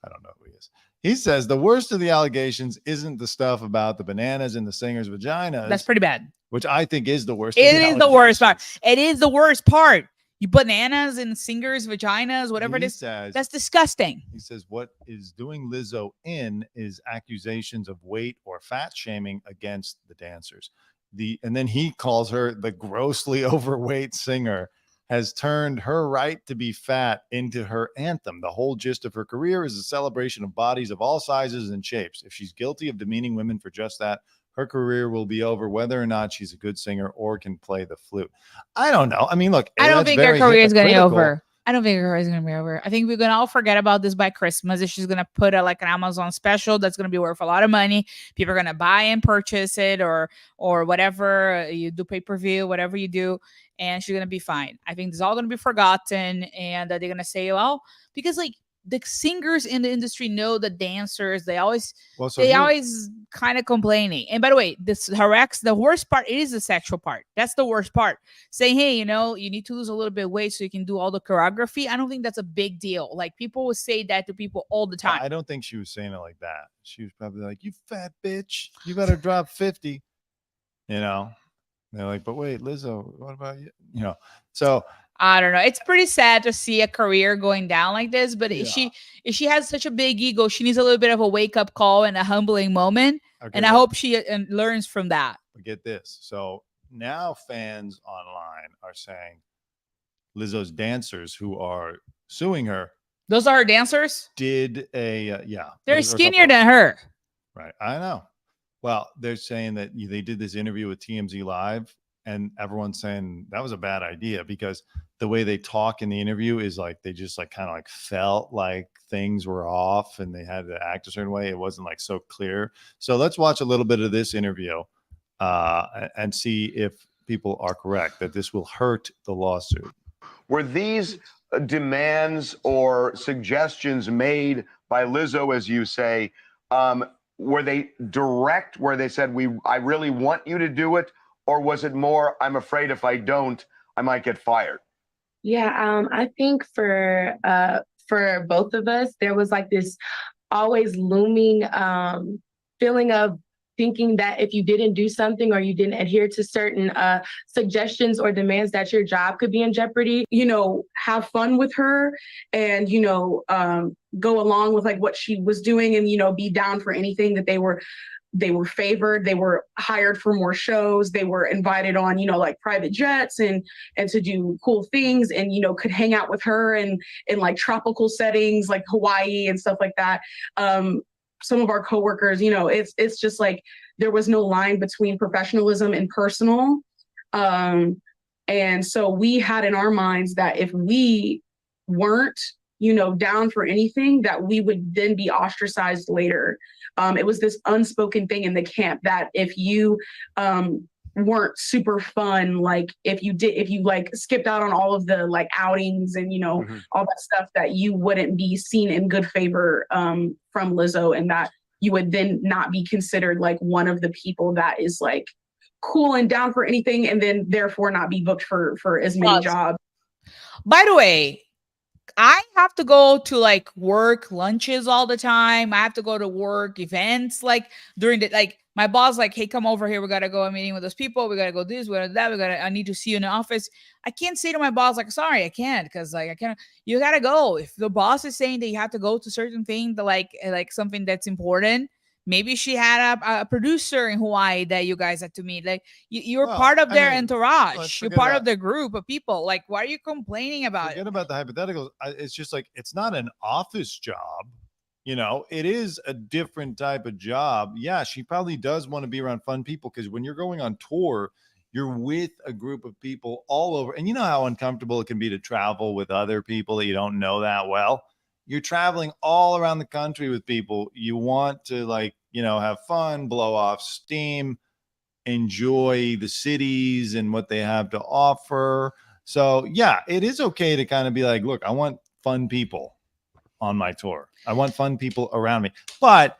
I don't know who he is. He says the worst of the allegations isn't the stuff about the bananas in the singer's vaginas. That's pretty bad. Which I think is the worst. It is the worst part. It is the worst part. You bananas in singers' vaginas, whatever it is. That's disgusting. He says what is doing Lizzo in is accusations of weight or fat shaming against the dancers. And then he calls her the grossly overweight singer has turned her right to be fat into her anthem. The whole gist of her career is a celebration of bodies of all sizes and shapes. If she's guilty of demeaning women for just that, her career will be over whether or not she's a good singer or can play the flute. I don't know. I mean, look, I don't think her career is going to be over. I don't think her career is going to be over. I think we're going to all forget about this by Christmas. If she's going to put like an Amazon special that's going to be worth a lot of money, people are going to buy and purchase it or whatever you do, pay-per-view, whatever you do, and she's going to be fine. I think this is all going to be forgotten, and they're going to say, well, because like the singers in the industry know the dancers. They always kind of complaining. And by the way, the worst part, it is the sexual part. That's the worst part. Saying, hey, you know, you need to lose a little bit of weight so you can do all the choreography. I don't think that's a big deal. Like people will say that to people all the time. I don't think she was saying it like that. She was probably like, you fat bitch, you better drop 50, you know? And they're like, but wait, Lizzo, what about you? You know, so I don't know. It's pretty sad to see a career going down like this, but if she has such a big ego, she needs a little bit of a wake-up call and a humbling moment. Okay, and I hope she learns from that. Get this. So now fans online are saying Lizzo's dancers who are suing her Those are her dancers. did a yeah. They're those are a skinnier couple. than her. Right. I know. Well, they're saying that they did this interview with TMZ Live, and everyone's saying that was a bad idea because the way they talk in the interview is like they just like kind of like felt like things were off and they had to act a certain way. It wasn't like so clear. So let's watch a little bit of this interview and see if people are correct that this will hurt the lawsuit. Were these demands or suggestions made by Lizzo, as you say, were they direct where they said, I really want you to do it? Or was it more, I'm afraid if I don't, I might get fired? Yeah, I think for both of us, there was like this always looming feeling of thinking that if you didn't do something or you didn't adhere to certain suggestions or demands that your job could be in jeopardy. You know, have fun with her and, you know, go along with like what she was doing and, you know, be down for anything that they were favored. They were hired for more shows. They were invited on, you know, like private jets and to do cool things and, you know, could hang out with her and in like tropical settings like Hawaii and stuff like that. Some of our coworkers, you know, it's just like there was no line between professionalism and personal. And so we had in our minds that if we weren't, you know, down for anything, that we would then be ostracized later. It was this unspoken thing in the camp that if you weren't super fun, like if you like skipped out on all of the like outings and, you know, all that stuff, that you wouldn't be seen in good favor from Lizzo, and that you would then not be considered like one of the people that is like cool and down for anything, and then therefore not be booked for as many jobs. By the way, I have to go to like work lunches all the time. I have to go to work events like during the like my boss like, hey, come over here. We gotta go a meeting with those people. We gotta go this, we gotta that. I need to see you in the office. I can't say to my boss like, sorry, I can't, because like I can't. You gotta go. If the boss is saying that you have to go to certain thing, that like something that's important. Maybe she had a producer in Hawaii that you guys had to meet. Like you're part of their entourage. You're part of the group of people. Like, why are you complaining about it? Forget about the hypotheticals. It's just like, it's not an office job. You know, it is a different type of job. Yeah, she probably does want to be around fun people, because when you're going on tour, you're with a group of people all over. And you know how uncomfortable it can be to travel with other people that you don't know that well. You're traveling all around the country with people. You want to, like, you know, have fun, blow off steam, enjoy the cities and what they have to offer. So yeah, it is okay to kind of be like, look, I want fun people on my tour. I want fun people around me. But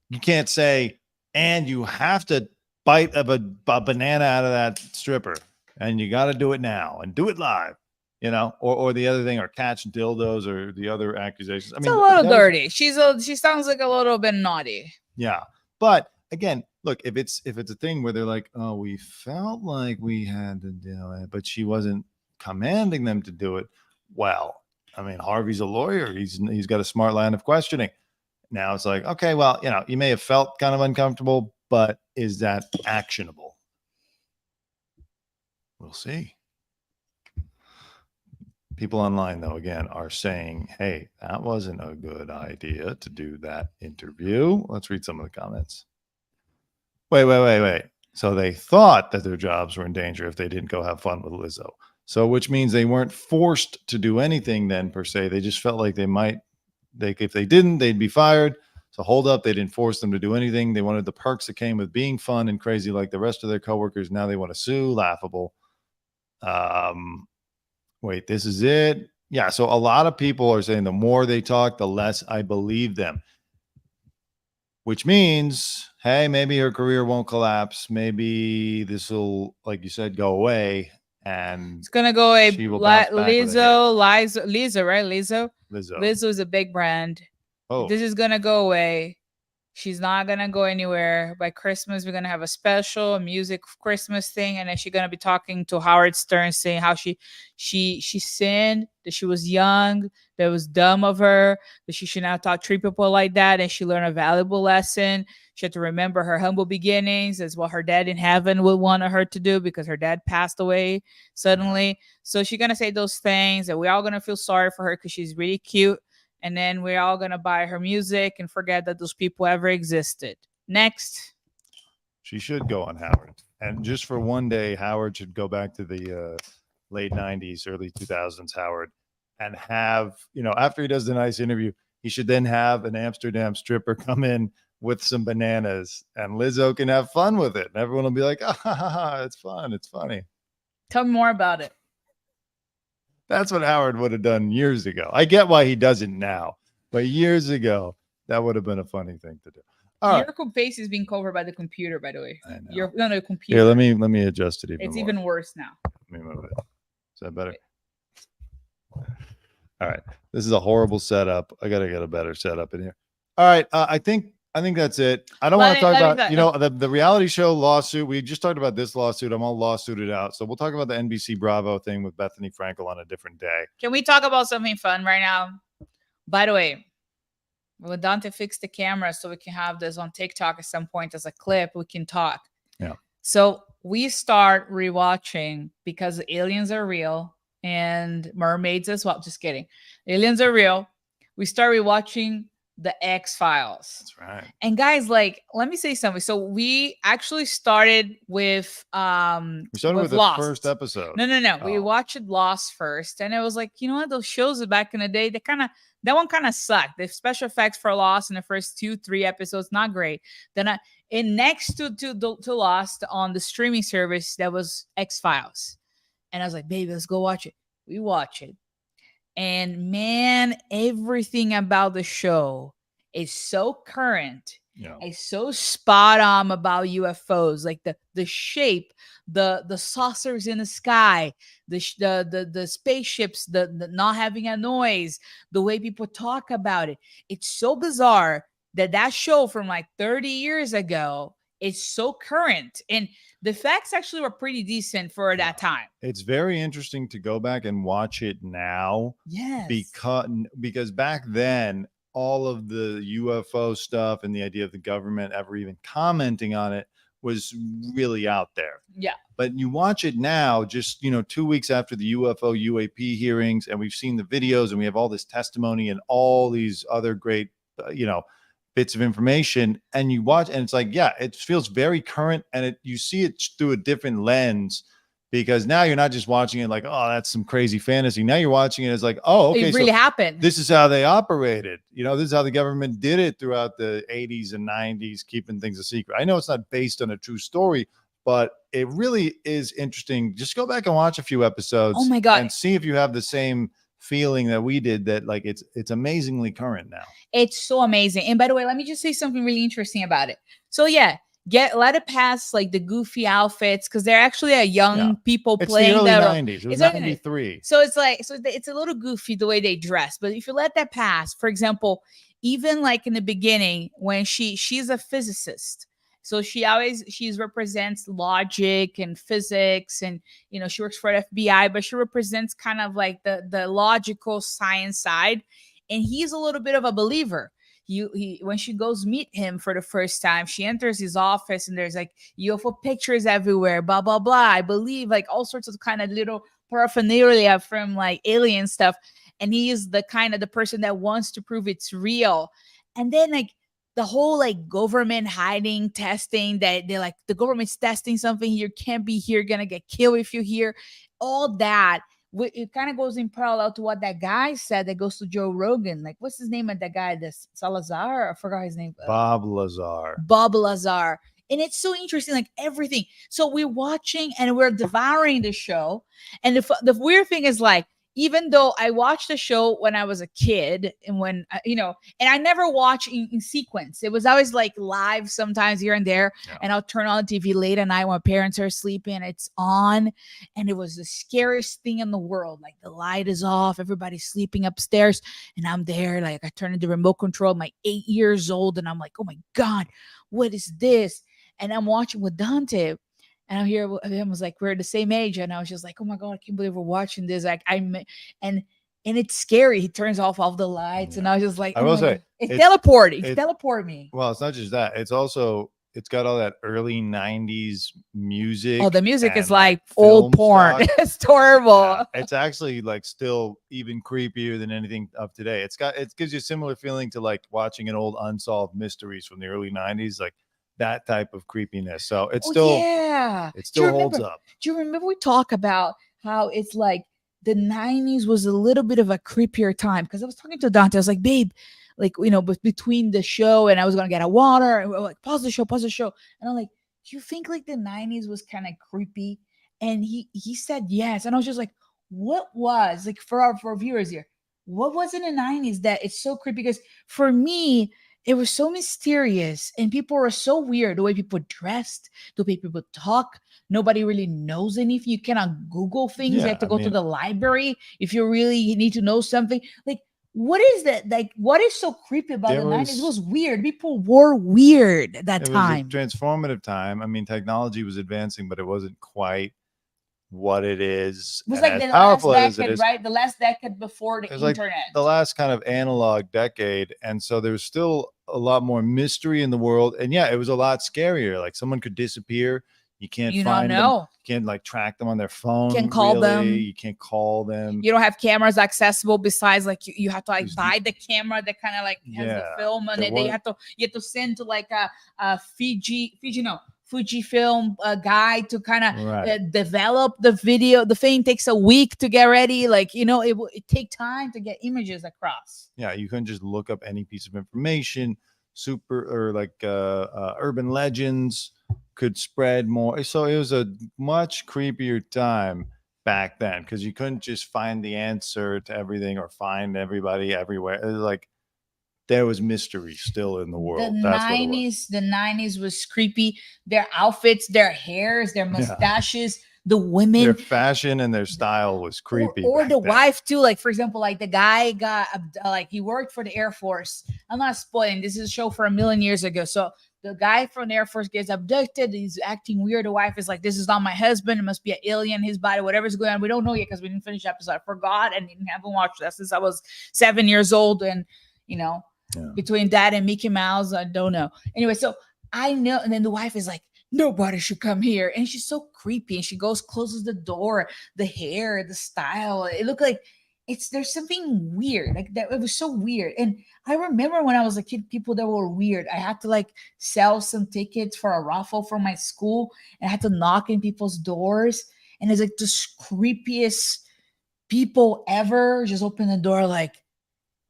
you can't say, and you have to bite of a banana out of that stripper, and you got to do it now and do it live. You know, or the other thing, or catch dildos, or the other accusations. I mean, it's a little dirty. She sounds like a little bit naughty. Yeah, but again, look, if it's a thing where they're like, oh, we felt like we had to do it, but she wasn't commanding them to do it. Well, I mean, Harvey's a lawyer. He's got a smart line of questioning. Now it's like, okay, well, you know, you may have felt kind of uncomfortable, but is that actionable? We'll see. People online, though, again, are saying, hey, that wasn't a good idea to do that interview. Let's read some of the comments. Wait. So they thought that their jobs were in danger if they didn't go have fun with Lizzo. So which means they weren't forced to do anything then, per se. They just felt like if they didn't, they'd be fired. So hold up, they didn't force them to do anything. They wanted the perks that came with being fun and crazy like the rest of their coworkers. Now they want to sue. Laughable. Wait, this is it. Yeah, so a lot of people are saying the more they talk, the less I believe them. Which means, hey, maybe her career won't collapse. Maybe this will, like you said, go away. And it's gonna go away. Lizzo, right? Lizzo is a big brand. Oh, this is gonna go away. She's not gonna go anywhere. By Christmas, we're gonna have a special music Christmas thing, and then she's gonna be talking to Howard Stern, saying how she sinned, that she was young, that it was dumb of her, that she should not treat people like that, and she learned a valuable lesson. She had to remember her humble beginnings, as what her dad in heaven would want her to do, because her dad passed away suddenly. So she's gonna say those things, and we're all gonna feel sorry for her because she's really cute. and then we're all gonna buy her music and forget that those people ever existed. Next. She should go on Howard. And just for one day, Howard should go back to the late 90s, early 2000s Howard, and have, after he does the nice interview, he should then have an Amsterdam stripper come in with some bananas, and Lizzo can have fun with it. And everyone will be like, it's fun. It's funny. Tell me more about it. That's what Howard would have done years ago. I get why he doesn't now, but years ago, that would have been a funny thing to do. All Your face is being covered by the computer, by the way. I know. No, computer. Here, let me adjust it even It's more. even worse now. Let me move it. Is that better? All right. This is a horrible setup. I gotta get a better setup in here. All right. I think that's it. I don't want to talk about the reality show lawsuit. We just talked about this lawsuit. I'm all lawsuited out. So we'll talk about the NBC Bravo thing with Bethenny Frankel on a different day. Can we talk about something fun right now? By the way, when Dante fixed the camera so we can have this on TikTok at some point as a clip, we can talk. Yeah. So we start rewatching because aliens are real and mermaids as well. Just kidding. Aliens are real. We start rewatching the X-Files. That's right. And guys, let me say something. So we actually started with we started with Lost. The first episode. No. We watched Lost first, and it was like, those shows back in the day, that one kind of sucked. The special effects for Lost in the first 2-3 episodes, not great. Then next to Lost on the streaming service, that was X-Files. And I was like, baby, let's go watch it. We watch it. And man, everything about the show is so current. Yeah. It's so spot on about UFOs, like the shape, the saucers in the sky, the spaceships, the not having a noise, the way people talk about it. It's so bizarre that show from like 30 years ago is so current, and the facts actually were pretty decent for that time. It's very interesting to go back and watch it now. Yes. Because back then, all of the UFO stuff and the idea of the government ever even commenting on it was really out there. Yeah. But you watch it now, just 2 weeks after the UFO UAP hearings, and we've seen the videos, and we have all this testimony and all these other great bits of information, and you watch, and it's like, yeah, it feels very current, and you see it through a different lens, because now you're not just watching it like, oh, that's some crazy fantasy. Now you're watching it as like, oh, okay, it really happened. This is how they operated. This is how the government did it throughout the 80s and 90s, keeping things a secret. I know it's not based on a true story, but it really is interesting. Just go back and watch a few episodes. Oh my God. And see if you have the same feeling that we did, that like it's amazingly current now. It's so amazing. And by the way, let me just say something really interesting about it. So yeah, let it pass like the goofy outfits, because they're actually young people playing. It's the early 90s. It was 93. So it's a little goofy the way they dress. But if you let that pass, for example, even like in the beginning when she's a physicist. So she represents logic and physics, and she works for the FBI, but she represents kind of like the logical science side. And he's a little bit of a believer. When she goes meet him for the first time, she enters his office and there's like UFO pictures everywhere, blah blah blah. I believe like all sorts of kind of little paraphernalia from like alien stuff, and he is the person that wants to prove it's real. And then like the whole like government hiding, testing, that they're like, the government's testing something here, can't be here, gonna get killed if you're here. All that, it kind of goes in parallel to what that guy said that goes to Joe Rogan. Like, what's his name of that guy? This Salazar? I forgot his name. Bob Lazar. And it's so interesting, like everything. So we're watching and we're devouring the show. And the weird thing is, like, even though I watched the show when I was a kid, and when, and I never watch in sequence. It was always like live sometimes here and there. Yeah. And I'll turn on the TV late at night when my parents are sleeping. It's on. And it was the scariest thing in the world. Like the light is off. Everybody's sleeping upstairs. And I'm there. Like I turn the remote control. I'm like 8 years old. And I'm like, oh my God, what is this? And I'm watching with Dante. And I'm here, I was like, we're the same age. And I was just like, oh my God, I can't believe we're watching this. Like and it's scary. He turns off all the lights. Yeah. And I was just like, I will say, it's teleporting. It's teleporting me. Well, it's not just that. It's also it's got all that early 90s music. Oh, the music is and, like film old porn. stock. It's horrible. Yeah, it's actually like still even creepier than anything of today. It gives you a similar feeling to like watching an old unsolved mysteries from the early 90s, like that type of creepiness. So it still holds up. Do you remember we talk about how it's like the 90s was a little bit of a creepier time? Because I was talking to Dante, I was like, babe, like, but between the show and I was gonna get a water, and we're like, pause the show. And I'm like, do you think like the 90s was kind of creepy? And he said yes. And I was just like, what was, like, for our viewers here, what was in the 90s that it's so creepy? Because for me, it was so mysterious and people were so weird. The way people dressed, the way people talk, nobody really knows anything. You cannot Google things. You have to go to the library if you really need to know something. Like, what is that? Like, what is so creepy about the 90s? It was weird. People were weird at that time. It was a transformative time. I mean, technology was advancing, but it wasn't quite what it is. It was like the last decade, right? The last decade before the internet. Like the last kind of analog decade. And so there was still a lot more mystery in the world. And yeah, it was a lot scarier. Like someone could disappear. You can't find them. You can't like track them on their phone. You can't call them. You can't call them. You don't have cameras accessible besides like you have to like buy the camera that kind of like has the film on it. You have to send to like a Fujifilm guy to kind of develop the video. The thing takes a week to get ready. Like, it take time to get images across. Yeah, you couldn't just look up any piece of information. Urban legends could spread more. So it was a much creepier time back then because you couldn't just find the answer to everything or find everybody everywhere. It was like there was mystery still in the world. The 90s was creepy. Their outfits, their hairs, their mustaches, the women, their fashion and their style was creepy. Or the wife too. Like, for example, like the guy got he worked for the Air Force. I'm not spoiling. This is a show for a million years ago. So the guy from the Air Force gets abducted. He's acting weird. The wife is like, this is not my husband. It must be an alien. His body, whatever's going on. We don't know yet because we didn't finish the episode. I forgot and haven't watched that since I was 7 years old. And, between that and Mickey Mouse, I don't know. Anyway, so I know. And then the wife is like, nobody should come here. And she's so creepy. And she closes the door, the hair, the style. It looked like there's something weird. Like that. It was so weird. And I remember when I was a kid, people that were weird. I had to like sell some tickets for a raffle from my school. And I had to knock in people's doors. And it's like the creepiest people ever just open the door like,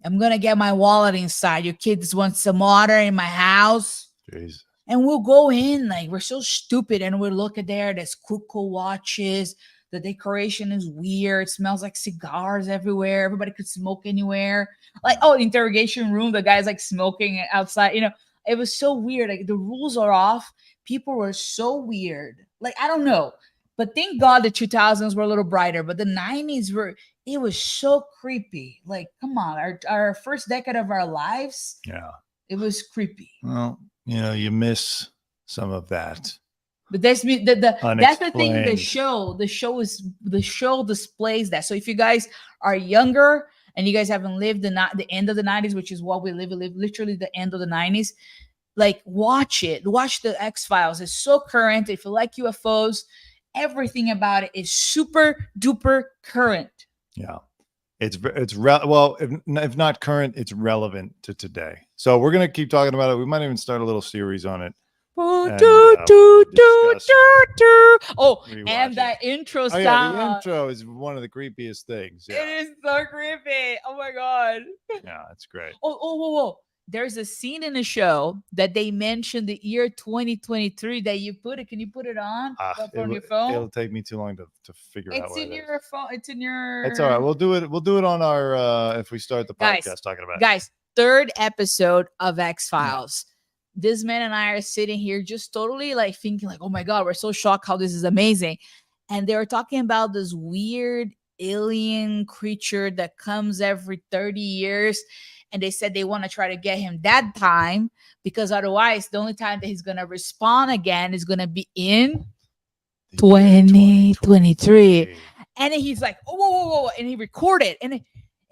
I'm going to get my wallet inside. Your kids want some water in my house. Jesus. And we'll go in like we're so stupid. And we'll look at there's cuckoo watches. The decoration is weird. It smells like cigars everywhere. Everybody could smoke anywhere. Like, the interrogation room, the guy's like smoking outside. It was so weird. Like the rules are off. People were so weird. Like, I don't know. But thank God the 2000s were a little brighter. But the 90s it was so creepy. Like, come on, our first decade of our lives. Yeah, it was creepy. Well, you miss some of that. But that's the thing. The show displays that. So if you guys are younger and you guys haven't lived the end of the 90s, which is what we live literally the end of the 90s, like watch it. Watch the X-Files. It's so current. If you like UFOs, everything about it is super duper current. Yeah. If not current, it's relevant to today. So we're going to keep talking about it. We might even start a little series on it. And that intro sound. Yeah, the intro is one of the creepiest things. Yeah. It is so creepy. Oh my God. Yeah, it's great. Whoa. There's a scene in the show that they mentioned the year 2023 that you put it. Can you put it on your phone? It'll take me too long to figure out. It's in your phone. It's in your. It's all right. We'll do it on our if we start the podcast talking about it. Guys, third episode of X-Files. This man and I are sitting here just totally like thinking like, oh my God, we're so shocked how this is amazing. And they were talking about this weird alien creature that comes every 30 years. And they said they want to try to get him that time because otherwise the only time that he's going to respawn again is going to be in 2023. And then he's like, whoa. And he recorded. And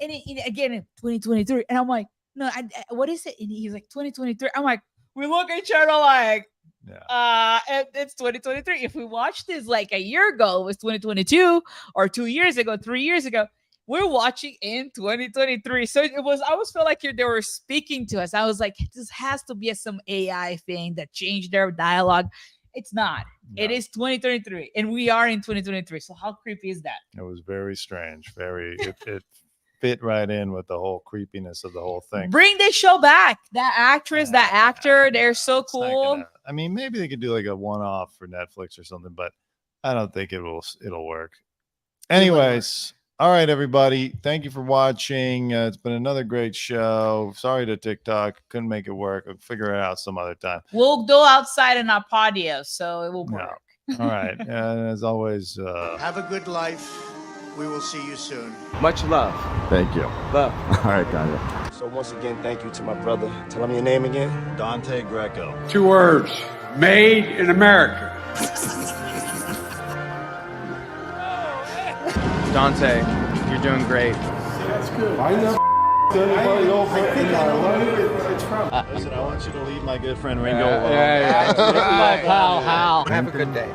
again in 2023. And I'm like, no, what is it? And he's like, 2023. I'm like, we look at each other like, And it's 2023. If we watched this like a year ago, it was 2022, or 2 years ago, 3 years ago. We're watching in 2023. So I always felt like they were speaking to us. I was like, this has to be some AI thing that changed their dialogue. It's not. No. It is 2023, and we are in 2023. So how creepy is that? It was very strange. It fit right in with the whole creepiness of the whole thing. Bring this show back. That actress, that actor, they're so cool. I mean, maybe they could do like a one-off for Netflix or something, but I don't think it'll work. Anyways. All right, everybody. Thank you for watching. It's been another great show. Sorry to TikTok. Couldn't make it work. I'll figure it out some other time. We'll go outside in our patio, so it will work. No. All right. And as always, have a good life. We will see you soon. Much love. Thank you. Love. All right, Kanye. So once again, thank you to my brother. Tell him your name again. Dante Greco. 2 words. Made in America. Dante, you're doing great. That's good. I know anybody over in my It's from. Listen, I want you to leave my good friend Ringo alone. Yeah. Pal, Hal. Have a good day.